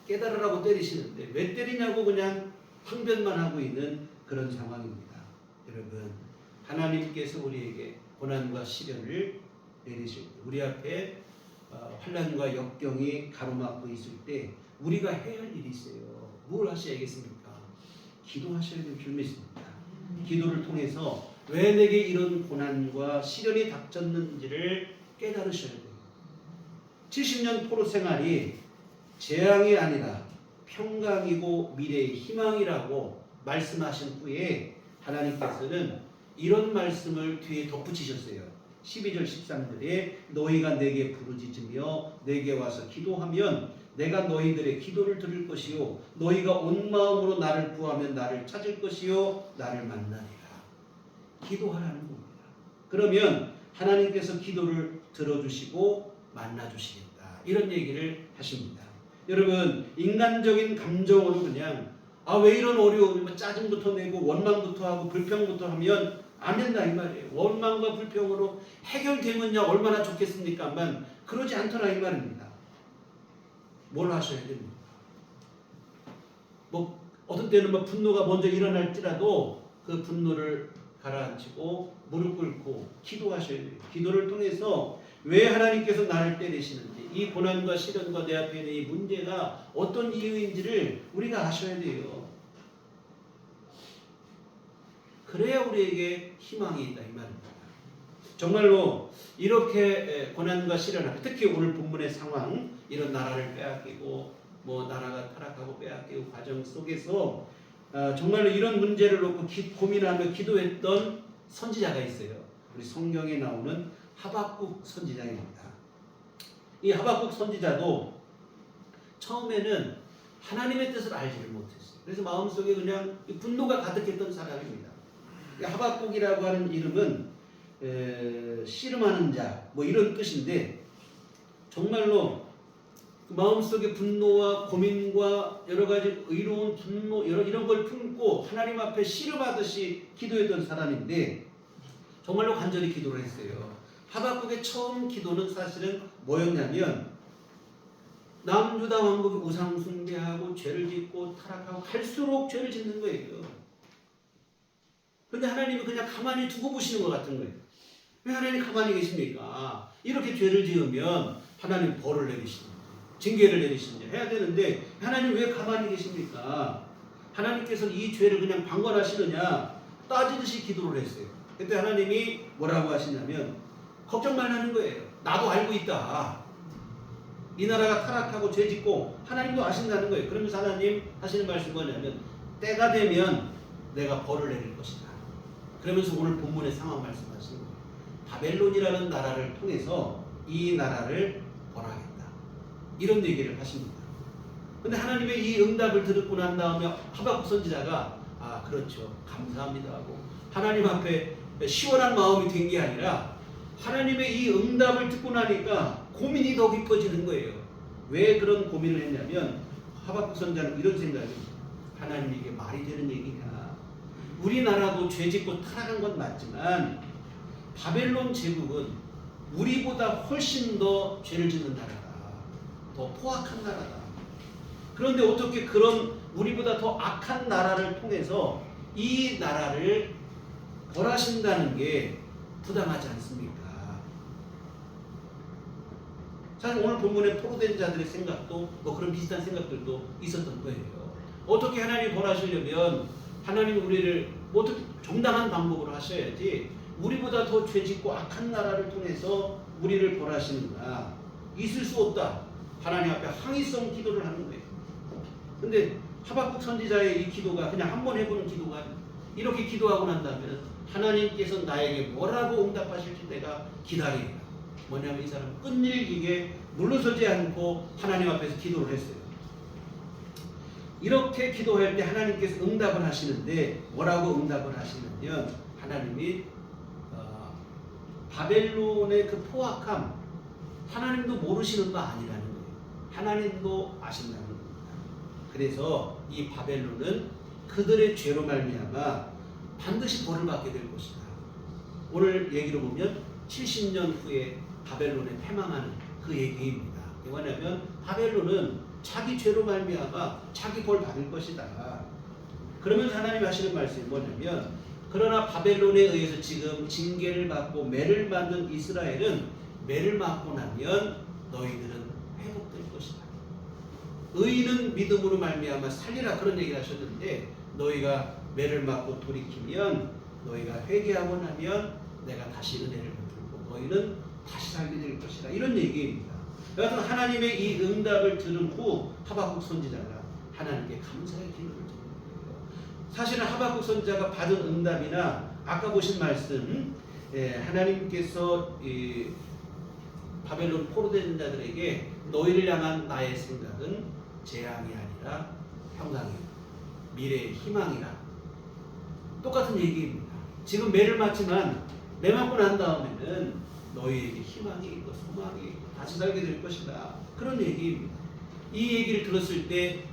깨달으라고 때리시는데 왜 때리냐고 그냥 항변만 하고 있는 그런 상황입니다. 여러분, 하나님께서 우리에게 고난과 시련을 내리실 때 우리 앞에 환난과 역경이 가로막고 있을 때 우리가 해야 할 일이 있어요. 뭘 하셔야겠습니까? 기도하셔야 될 줄 믿습니다. 기도를 통해서 왜 내게 이런 고난과 시련이 닥쳤는지를 깨달으셔야 돼요. 70년 포로 생활이 재앙이 아니라 평강이고 미래의 희망이라고 말씀하신 후에 하나님께서는 이런 말씀을 뒤에 덧붙이셨어요. 12절 13절에 너희가 내게 부르짖으며 내게 와서 기도하면 내가 너희들의 기도를 들을 것이요 너희가 온 마음으로 나를 구하면 나를 찾을 것이요 나를 만나리라. 기도하라는 겁니다. 그러면 하나님께서 기도를 들어주시고 만나주시겠다. 이런 얘기를 하십니다. 여러분, 인간적인 감정으로 그냥 왜 이런 어려움이 짜증부터 내고 원망부터 하고 불평부터 하면 안 된다 이 말이에요. 원망과 불평으로 해결되면야 얼마나 좋겠습니까만 그러지 않더라 이 말입니다. 뭘 하셔야 됩니까? 어떤 때는 분노가 먼저 일어날지라도 그 분노를 가라앉히고 무릎 꿇고 기도하셔야 돼요. 기도를 통해서 왜 하나님께서 나를 때리시는지, 이 고난과 시련과 내 앞에 있는 이 문제가 어떤 이유인지를 우리가 아셔야 돼요. 그래야 우리에게 희망이 있다 이 말입니다. 정말로 이렇게 고난과 시련, 특히 오늘 본문의 상황, 이런 나라를 빼앗기고 나라가 타락하고 빼앗기고 과정 속에서 정말로 이런 문제를 놓고 고민하며 기도했던 선지자가 있어요. 우리 성경에 나오는 하박국 선지자입니다. 이 하박국 선지자도 처음에는 하나님의 뜻을 알지를 못했어요. 그래서 마음속에 그냥 분노가 가득했던 사람입니다. 하박국이라고 하는 이름은 씨름하는 자 이런 뜻인데 정말로 그 마음속에 분노와 고민과 여러 가지 의로운 분노 이런 걸 품고 하나님 앞에 씨름하듯이 기도했던 사람인데 정말로 간절히 기도를 했어요. 하박국의 처음 기도는 사실은 뭐였냐면 남유다 왕국이 우상 숭배하고 죄를 짓고 타락하고 갈수록 죄를 짓는 거예요. 그런데 하나님이 그냥 가만히 두고 보시는 것 같은 거예요. 왜 하나님 가만히 계십니까? 이렇게 죄를 지으면 하나님 벌을 내리시는 거예요. 징계를 내리시는 해야 되는데 하나님 왜 가만히 계십니까? 하나님께서 이 죄를 그냥 방관하시느냐 따지듯이 기도를 했어요. 그때 하나님이 뭐라고 하시냐면 걱정 말라는 거예요. 나도 알고 있다. 이 나라가 타락하고 죄짓고 하나님도 아신다는 거예요. 그러면서 하나님 하시는 말씀이 뭐냐면 때가 되면 내가 벌을 내릴 것이다. 그러면서 오늘 본문의 상황 말씀하시는 거예요. 바벨론이라는 나라를 통해서 이 나라를 벌하겠다. 이런 얘기를 하십니다. 근데 하나님의 이 응답을 듣고 난 다음에 하박국 선지자가 그렇죠. 감사합니다 하고 하나님 앞에 시원한 마음이 된 게 아니라 하나님의 이 응답을 듣고 나니까 고민이 더 깊어지는 거예요. 왜 그런 고민을 했냐면 하박국 선지자는 이런 생각이에요. 하나님 이게 말이 되는 얘기냐. 우리나라도 죄짓고 타락한 건 맞지만 바벨론 제국은 우리보다 훨씬 더 죄를 짓는 나라다. 더 포악한 나라다. 그런데 어떻게 그런 우리보다 더 악한 나라를 통해서 이 나라를 벌하신다는 게 부당하지 않습니까? 사실 오늘 본문에 포로된 자들의 생각도 그런 비슷한 생각들도 있었던 거예요. 어떻게 하나님 벌하시려면 하나님 우리를 어떻게 정당한 방법으로 하셔야지 우리보다 더 죄짓고 악한 나라를 통해서 우리를 벌하시는가. 있을 수 없다. 하나님 앞에 항의성 기도를 하는 거예요. 근데 하박국 선지자의 이 기도가 그냥 한 번 해보는 기도가 아니에요. 이렇게 기도하고 난다면 하나님께서 나에게 뭐라고 응답하실지 내가 기다리리라. 뭐냐면 이 사람은 끈질기게 물러서지 않고 하나님 앞에서 기도를 했어요. 이렇게 기도할 때 하나님께서 응답을 하시는데 뭐라고 응답을 하시냐면 하나님이 바벨론의 그 포악함 하나님도 모르시는 거 아니라는 거예요. 하나님도 아신다는 겁니다. 그래서 이 바벨론은 그들의 죄로 말미암아 반드시 벌을 받게 될 것이다. 오늘 얘기로 보면 70년 후에 바벨론에 패망하는 그 얘기입니다. 왜냐하면 바벨론은 자기 죄로 말미암아 자기 벌 받을 것이다. 그러면서 하나님 하시는 말씀이 뭐냐면 그러나 바벨론에 의해서 지금 징계를 받고 매를 맞는 이스라엘은 매를 맞고 나면 너희들은 회복될 것이다. 의인은 믿음으로 말미암아 살리라 그런 얘기를 하셨는데 너희가 매를 맞고 돌이키면 너희가 회개하고 나면 내가 다시 은혜를 베풀고 너희는 다시 살게 될 것이다. 이런 얘기입니다. 그래서 하나님의 이 응답을 들은 후 하박국 선지자가 하나님께 감사의 기도를 드리는 거예요. 사실은 하박국 선지자가 받은 응답이나 아까 보신 말씀 하나님께서 바벨론 포로된 자들에게 너희를 향한 나의 생각은 재앙이 아니라 평강이다. 미래의 희망이라. 똑같은 얘기입니다. 지금 매를 맞지만 매 맞고 난 다음에는 너희에게 희망이 있고 소망이 있고 다시 살게 될 것이다. 그런 얘기입니다. 이 얘기를 들었을 때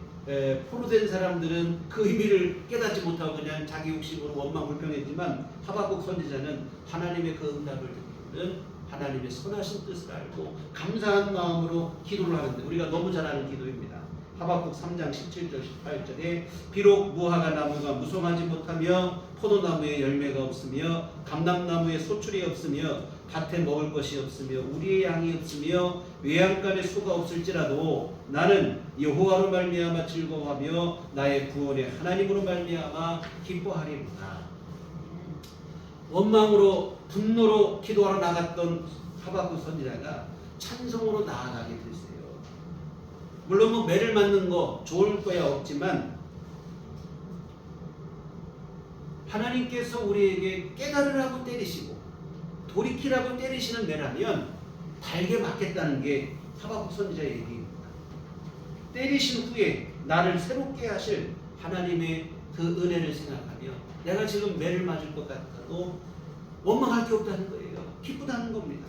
포로된 사람들은 그 의미를 깨닫지 못하고 그냥 자기 욕심으로 원망 불평했지만 하박국 선지자는 하나님의 그 응답을 듣고는 하나님의 선하신 뜻을 알고 감사한 마음으로 기도를 하는데 우리가 너무 잘 아는 기도입니다. 하박국 3장 17절 18절에 비록 무화과 나무가 무성하지 못하며 포도나무에 열매가 없으며 감람나무에 소출이 없으며 밭에 먹을 것이 없으며 우리의 양이 없으며 외양간에 소가 없을지라도 나는 여호와로 말미암아 즐거워하며 나의 구원의 하나님으로 말미암아 기뻐하리로다. 원망으로 분노로 기도하러 나갔던 하박국 선지자가 찬송으로 나아가게 됐어요. 물론 뭐 매를 맞는 거 좋을 거야 없지만 하나님께서 우리에게 깨달으라고 때리시고 돌이키라고 때리시는 매라면 달게 맞겠다는 게 하박국 선지자의 얘기입니다. 때리신 후에 나를 새롭게 하실 하나님의 그 은혜를 생각하며 내가 지금 매를 맞을 것 같아도 원망할 게 없다는 거예요. 기쁘다는 겁니다.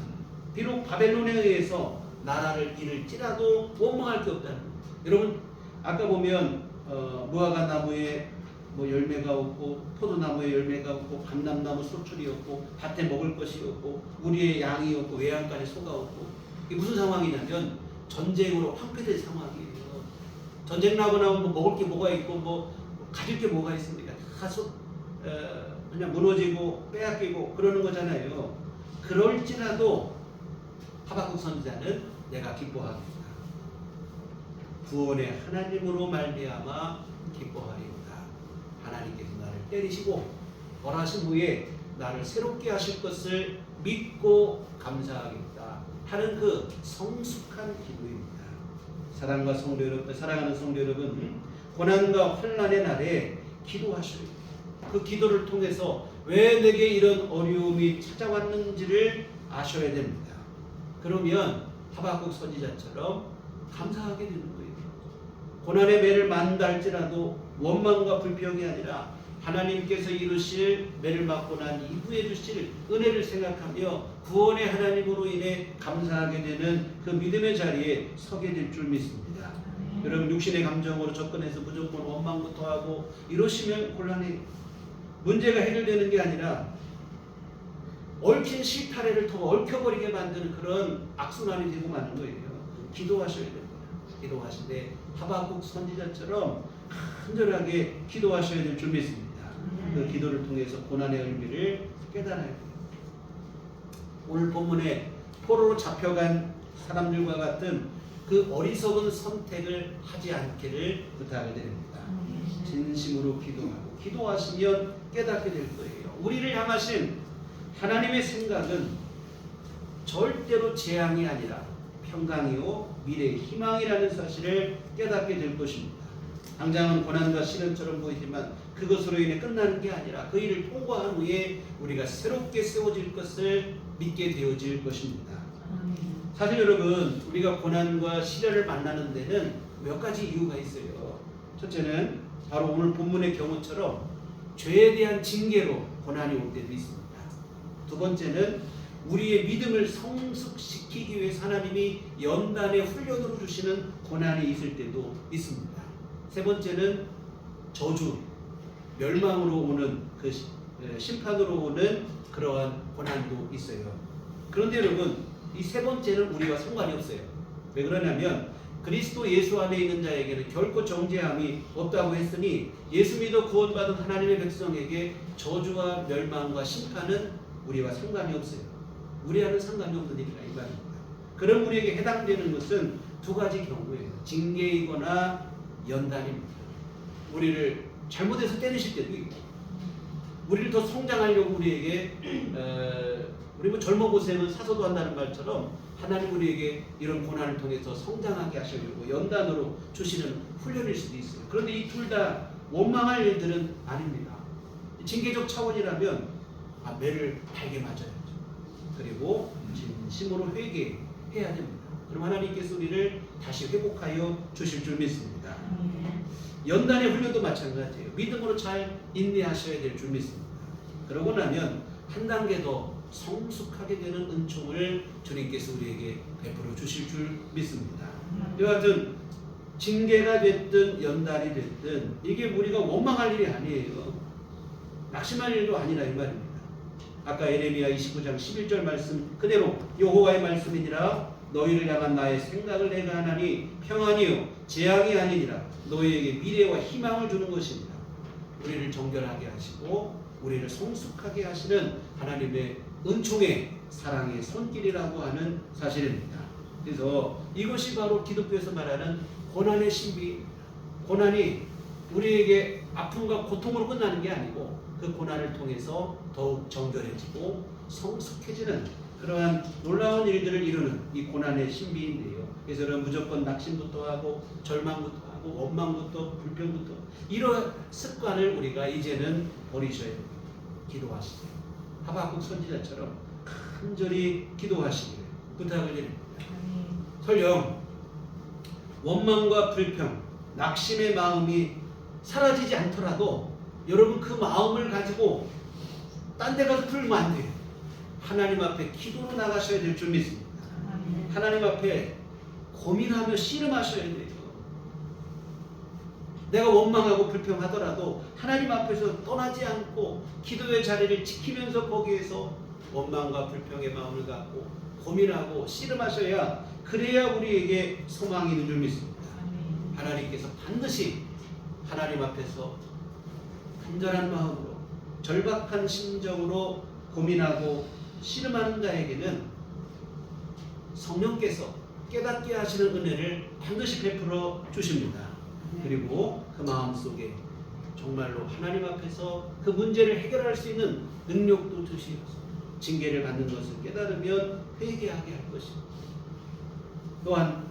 비록 바벨론에 의해서 나라를 잃을지라도 원망할 게 없다는 거예요. 여러분 아까 보면 무화과 나무에 뭐 열매가 없고 포도나무에 열매가 없고 감람나무 소출이 없고 밭에 먹을 것이 없고 우리의 양이 없고 외양간에 소가 없고 이게 무슨 상황이냐면 전쟁으로 황폐될 상황이에요. 전쟁 나고 나면 뭐 먹을 게 뭐가 있고 뭐 가질 게 뭐가 있습니까? 다 그냥 무너지고 빼앗기고 그러는 거잖아요. 그럴지라도 하박국 선지자는 내가 기뻐하겠다. 구원의 하나님으로 말미암아 기뻐하리로다. 하나님께서 나를 때리시고 벌하신 후에 나를 새롭게 하실 것을 믿고 감사하겠다 하는 그 성숙한 기도입니다. 사랑하는 성도 여러분, 고난과 환난의 날에 기도하셔야 돼요. 그 기도를 통해서 왜 내게 이런 어려움이 찾아왔는지를 아셔야 됩니다. 그러면 하박국 선지자처럼 감사하게 되는 거예요. 고난의 매를 만다 할지라도 원망과 불평이 아니라 하나님께서 이루실 매를 맞고 난 이후에 주실 은혜를 생각하며 구원의 하나님으로 인해 감사하게 되는 그 믿음의 자리에 서게 될 줄 믿습니다. 여러분 육신의 감정으로 접근해서 무조건 원망부터 하고 이러시면 곤란해요. 문제가 해결되는 게 아니라 얽힌 실타래를 더 얽혀버리게 만드는 그런 악순환이 되고 마는 거예요. 기도하셔야 됩니다. 기도하실 때 하박국 선지자처럼 간절하게 기도하셔야 될 줄 믿습니다. 그 기도를 통해서 고난의 의미를 깨달아야 돼요. 오늘 본문에 포로로 잡혀간 사람들과 같은 그 어리석은 선택을 하지 않기를 부탁을 드립니다. 진심으로 기도하고 기도하시면 깨닫게 될 거예요. 우리를 향하신 하나님의 생각은 절대로 재앙이 아니라 평강이요 미래의 희망이라는 사실을 깨닫게 될 것입니다. 당장은 고난과 시련처럼 보이지만 그것으로 인해 끝나는 게 아니라 그 일을 통과한 후에 우리가 새롭게 세워질 것을 믿게 되어질 것입니다. 사실 여러분, 우리가 고난과 시련을 만나는 데는 몇 가지 이유가 있어요. 첫째는 바로 오늘 본문의 경우처럼 죄에 대한 징계로 고난이 올 때도 있습니다. 두 번째는 우리의 믿음을 성숙시키기 위해 하나님이 연단의 훈련으로 주시는 고난이 있을 때도 있습니다. 세 번째는 저주, 멸망으로 오는 그 심판으로 오는 그러한 고난도 있어요. 그런데 여러분, 이 세 번째는 우리와 상관이 없어요. 왜 그러냐면 그리스도 예수 안에 있는 자에게는 결코 정죄함이 없다고 했으니 예수 믿어 구원받은 하나님의 백성에게 저주와 멸망과 심판은 우리와 상관이 없어요. 우리와는 상관이 없는 일이라 이 말입니다. 그럼 우리에게 해당되는 것은 두 가지 경우예요. 징계이거나 연단입니다. 우리를 잘못해서 때리실 때도 있고, 우리를 더 성장하려고 우리에게 우리 뭐 젊어 보세요 사소도 한다는 말처럼 하나님 우리에게 이런 고난을 통해서 성장하게 하시려고 연단으로 주시는 훈련일 수도 있어요. 그런데 이 둘 다 원망할 일들은 아닙니다. 징계적 차원이라면 매를 달게 맞아야죠. 그리고 진심으로 회개해야 됩니다. 그럼 하나님께서 우리를 다시 회복하여 주실 줄 믿습니다. 연단의 훈련도 마찬가지예요. 믿음으로 잘 인내하셔야 될 줄 믿습니다. 그러고 나면 한 단계 더 성숙하게 되는 은총을 주님께서 우리에게 베풀어 주실 줄 믿습니다. 여하튼 징계가 됐든 연단이 됐든 이게 우리가 원망할 일이 아니에요. 낙심할 일도 아니라 이 말입니다. 아까 에레미야 29장 11절 말씀 그대로 여호와의 말씀이니라 너희를 향한 나의 생각을 내가 하나니 평안이요 재앙이 아니니라 너희에게 미래와 희망을 주는 것입니다. 우리를 정결하게 하시고 우리를 성숙하게 하시는 하나님의 은총의 사랑의 손길이라고 하는 사실입니다. 그래서 이것이 바로 기독교에서 말하는 고난의 신비입니다. 고난이 우리에게 아픔과 고통으로 끝나는 게 아니고 그 고난을 통해서 더욱 정결해지고 성숙해지는 그러한 놀라운 일들을 이루는 이 고난의 신비인데요. 그래서 여러분 무조건 낙심부터 하고 절망부터 하고 원망부터 불평부터 이런 습관을 우리가 이제는 버리셔야 됩니다. 기도하시세요. 하박국 선지자처럼 간절히 기도하시기를 부탁을 드립니다. 설령 원망과 불평, 낙심의 마음이 사라지지 않더라도 여러분 그 마음을 가지고 딴 데 가서 풀면 안 돼요. 하나님 앞에 기도로 나가셔야 될 줄 믿습니다. 하나님 앞에 고민하며 씨름하셔야 돼요. 내가 원망하고 불평하더라도 하나님 앞에서 떠나지 않고 기도의 자리를 지키면서 거기에서 원망과 불평의 마음을 갖고 고민하고 씨름하셔야 그래야 우리에게 소망이 있는 줄 믿습니다. 하나님께서 반드시 하나님 앞에서 간절한 마음으로 절박한 심정으로 고민하고 씨름하는 자에게는 성령께서 깨닫게 하시는 은혜를 반드시 베풀어 주십니다. 그리고 그 마음속에 정말로 하나님 앞에서 그 문제를 해결할 수 있는 능력도 주시옵소서. 징계를 받는 것을 깨달으면 회개하게 할 것입니다. 또한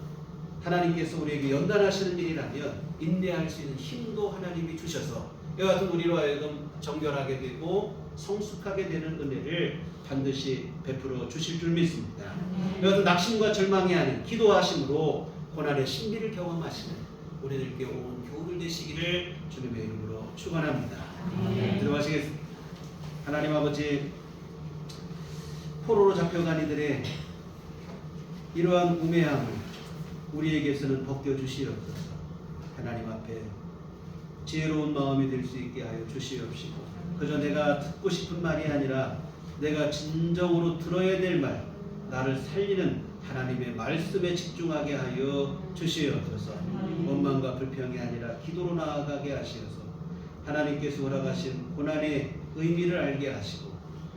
하나님께서 우리에게 연단하시는 일이라면 인내할 수 있는 힘도 하나님이 주셔서 이와 같은 우리로 하여금 정결하게 되고 성숙하게 되는 은혜를 반드시 베풀어 주실 줄 믿습니다. 이와 같은 낙심과 절망이 아닌 기도하심으로 고난의 신비를 경험하시는 우리들께 온 교훈을 되시기를 주님의 이름으로 축원합니다. 들어가시겠습니다. 하나님 아버지, 포로로 잡혀간 이들의 이러한 우매함을 우리에게서는 벗겨주시옵소서. 하나님 앞에 지혜로운 마음이 될 수 있게 하여 주시옵시고 그저 내가 듣고 싶은 말이 아니라 내가 진정으로 들어야 될 말, 나를 살리는 하나님의 말씀에 집중하게 하여 주시옵소서. 원망과 불평이 아니라 기도로 나아가게 하시어서 하나님께서 허락하신 고난의 의미를 알게 하시고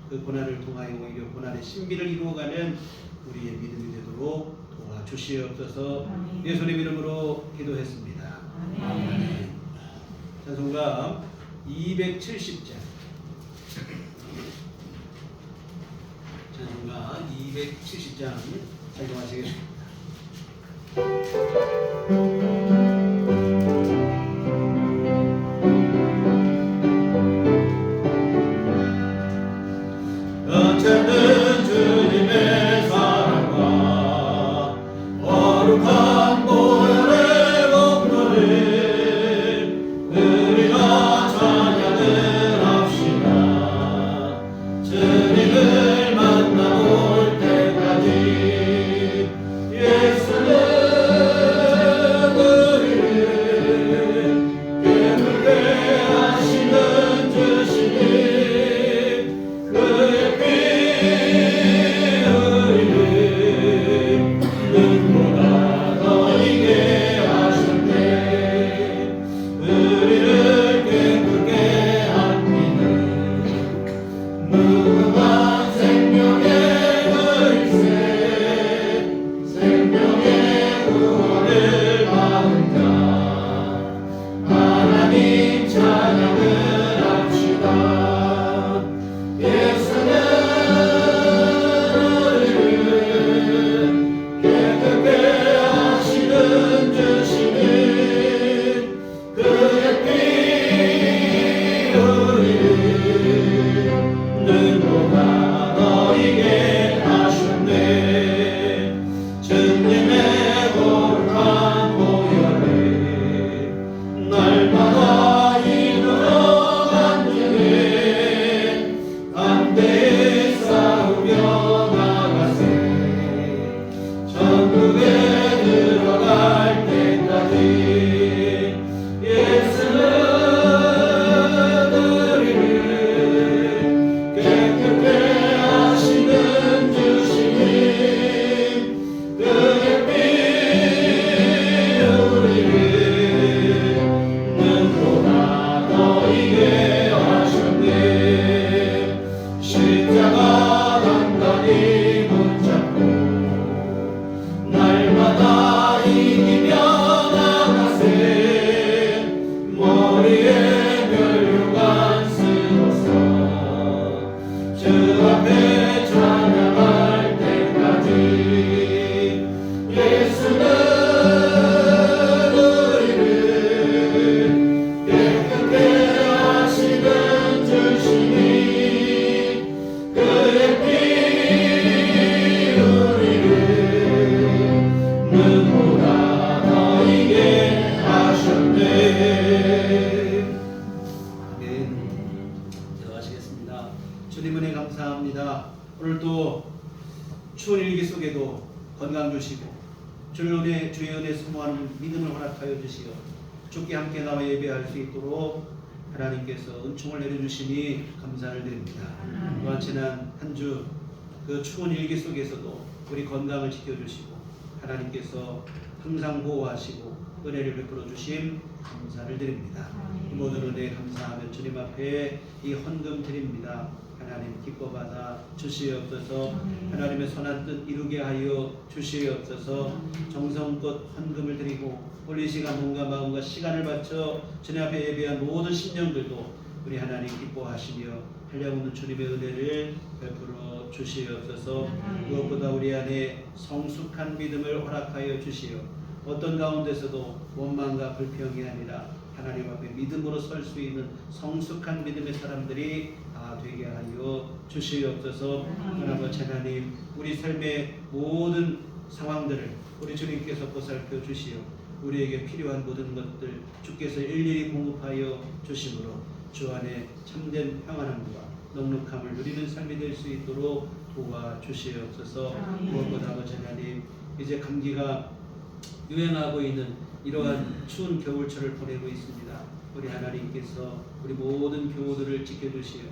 그 고난을 통하여 오히려 고난의 신비를 이루어가는 우리의 믿음이 되도록 도와주시옵소서. 예수님 이름으로 기도했습니다. 아멘. 찬송가 270장 찬송가 270장 찬송하시겠습니다. 감찰는 주님의 사랑과 거룩한 보혈의 공로를 우리가 찬양을 합시다. 주님을 만나볼 때까지 예수는 우리를 깨끗게 하시는 주시니 그의 피 우리를 눈보다 더 익게 하셨네. 우리를 깨끗게 한 피는 무궁한 생명의 글쎄 생명의 구원을 받은 자 하나님 찬양을 합시다. 예수는 우리를 깨끗게 하시는 주시니 그의 피 우리를 눈보다 더 익게 하셨네. 주님의 거룩한 보혈을 날마다 이루어 간증해 담대히 싸우며 나가세. 천국에 들어갈 때까지 예수는 우리를 깨끗게 하시는 주시니 그의 피 우리를 눈보다 더 익게 하셨네. 십자가 단단히 붙잡고 날마다 이기며 나가세. 머리에 면류관 쓰고서 주 앞에 찬양할 때까지 예수는 우리를 깨끗게 하시는 주시니 그의 피 우리를 눈보다 더 익게 하셨네. 아멘. 들어가시겠습니다. 주님 은혜 감사합니다. 오늘도 추운 일기 속에도 건강 주시고 주의 은혜 사모하는 믿음을 허락하여 주시어 주께 함께 나와 예배할 수 있도록 하나님께서 은총을 내려주시니 감사를 드립니다. 또한 지난 한 주 그 추운 일기 속에서도 우리 건강을 지켜주시고 하나님께서 항상 보호하시고 은혜를 베풀어 주심 감사를 드립니다. 이 모든 은혜 감사하며 주님 앞에 이 헌금 드립니다. 하나님 기뻐 받아 주시옵소서. 하나님의 선한 뜻 이루게 하여 주시옵소서. 정성껏 헌금을 드리고 오늘 이 시간 몸과 마음과 시간을 바쳐 주님 앞에 예배한 모든 심령들도 우리 하나님 기뻐하시며 한량없는 주님의 은혜를 베풀어 주시옵소서. 무엇보다 우리 안에 성숙한 믿음을 허락하여 주시어 어떤 가운데서도 원망과 불평이 아니라 하나님 앞에 믿음으로 설 수 있는 성숙한 믿음의 사람들이 다 되게 하여 주시옵소서. 아버지 하나님, 우리 삶의 모든 상황들을 우리 주님께서 보살펴 주시어 우리에게 필요한 모든 것들 주께서 일일이 공급하여 주심으로 주 안에 참된 평안함과 넉넉함을 누리는 삶이 될 수 있도록 도와주시옵소서. 무엇보다 아버지 하나님, 이제 감기가 유행하고 있는 이러한 추운 겨울철을 보내고 있습니다. 우리 하나님께서 우리 모든 교우들을 지켜주시어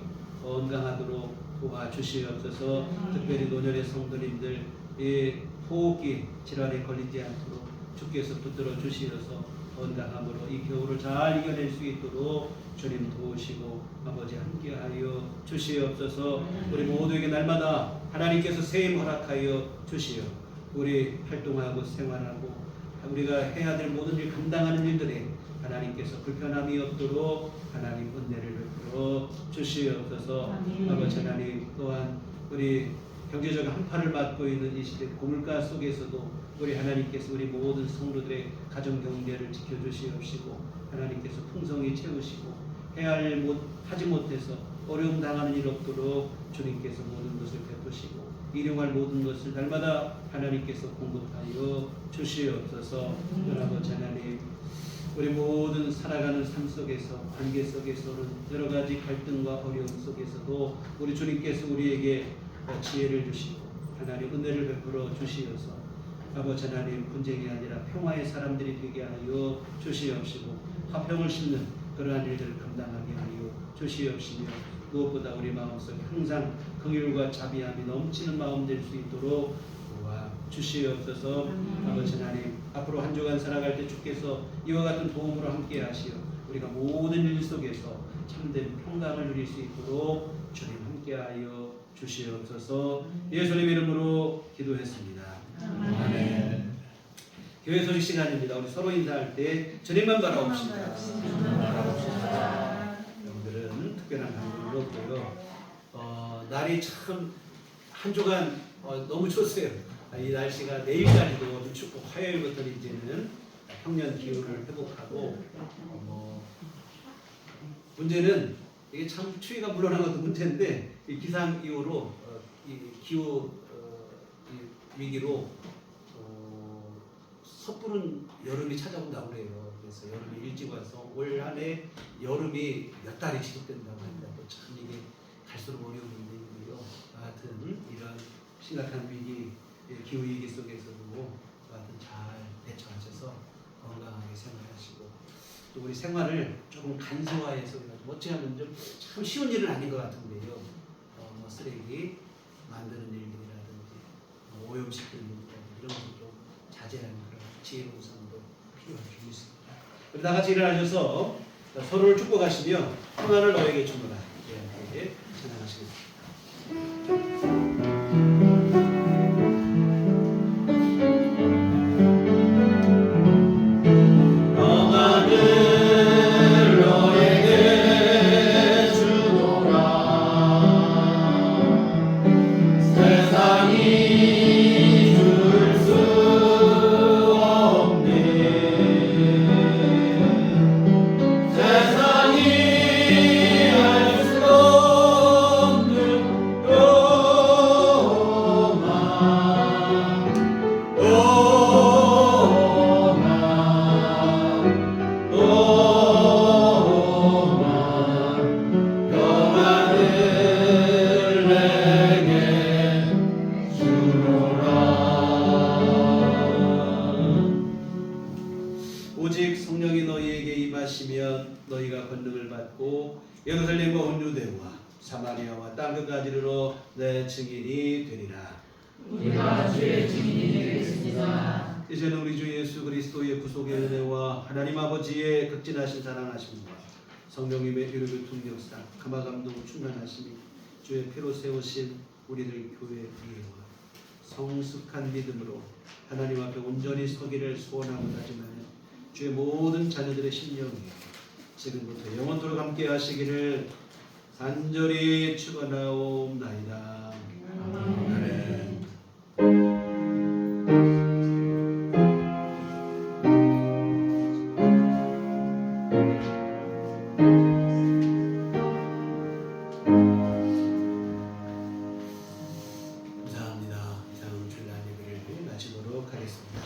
건강하도록 도와주시옵소서. 특별히 노년의 성도님들 이 호흡기 질환에 걸리지 않도록 주께서 붙들어 주시어서 건강함으로 이 겨울을 잘 이겨낼 수 있도록 주님 도우시고 아버지 함께하여 주시옵소서. 우리 모두에게 날마다 하나님께서 새 힘 허락하여 주시어 우리 활동하고 생활하고 우리가 해야 될 모든 일 감당하는 일들에 하나님께서 불편함이 없도록 하나님 은혜를 베풀어 주시옵소서. 아버지 하나님, 또한 우리 경제적 한파를 맞고 있는 이 시대 고물가 속에서도 우리 하나님께서 우리 모든 성도들의 가정 경제를 지켜주시옵시고 하나님께서 풍성히 채우시고 해야 할 하지 못해서 어려움 당하는 일 없도록 주님께서 모든 것을 베푸시고 일용할 모든 것을 날마다 하나님께서 공급하여 주시옵소서. 아버지 하나님, 우리 모든 살아가는 삶 속에서 관계 속에서는 여러 가지 갈등과 어려움 속에서도 우리 주님께서 우리에게 지혜를 주시고 하나님 은혜를 베풀어 주시어서 아버지 하나님 분쟁이 아니라 평화의 사람들이 되게 하여 주시옵시고 화평을 심는 그러한 일들을 감당하게 하여 주시옵시며 무엇보다 우리 마음속에 항상 긍휼과 자비함이 넘치는 마음 될 수 있도록 도와 주시옵소서. 아버지 하나님, 앞으로 한 주간 살아갈 때 주께서 이와 같은 도움으로 함께 하시어 우리가 모든 일 속에서 참된 평강을 누릴 수 있도록 주님 함께하여 주시옵소서. 예수님 이름으로 기도했습니다. 아멘. 교회 소식 시간입니다. 우리 서로 인사할 때 주님만 바라봅시다. 여러분들은 특별한 감동은 없고요. 날이 참 한 주간 너무 좋았어요. 이 날씨가 내일까지도 좀 춥고 화요일부터는 이제는 평년 기후를 회복하고 문제는 이게 참 추위가 물러난 것도 문제인데 이 기상 이후로 이 기후 위기로 섣부른 여름이 찾아온다고 그래요. 그래서 여름이 일찍 와서 올 한해 여름이 몇 달이 지속된다고 합니다. 참 이게 갈수록 어려운 일이고요. 하여튼 이런 심각한 위기, 기후 위기 속에서도 하여튼 잘 대처하셔서 건강하게 생활하시고 또 우리 생활을 조금 간소화해서 어찌 하면 좀 참 쉬운 일은 아닌 것 같은데요. 쓰레기 만드는 일들이라든지 오염시키는 일이라든지 이런 것을 좀 자제하는 그런 지혜로운 삶도 필요할 수 있습니다. 우리 다 같이 일어나셔서 서로를 축복하시며 평안을 너에게 주노라. 예, 찬양하시겠습니다. 오직 성령이 너희에게 임하시면 너희가 권능을 받고 예루살렘과 온 유대와 사마리아와 땅끝까지 이르러 내 증인이 되리라. 우리가 주의 증인이 되겠습니다. 이제는 우리 주 예수 그리스도의 구속의 은혜와 하나님 아버지의 극진하신 사랑하심과 성령님의 이르게 통역사 감화 감동 충만하심이 주의 피로 세우신 우리들 교회 위에와 성숙한 믿음으로 하나님 앞에 온전히 서기를 소원하고 다짐하는 주의 모든 자녀들의 심령이 지금부터 영원토록 함께 하시기를 간절히 축원하옵나이다. 아멘. 감사합니다. 이상 주일 예배를 마치도록 하겠습니다.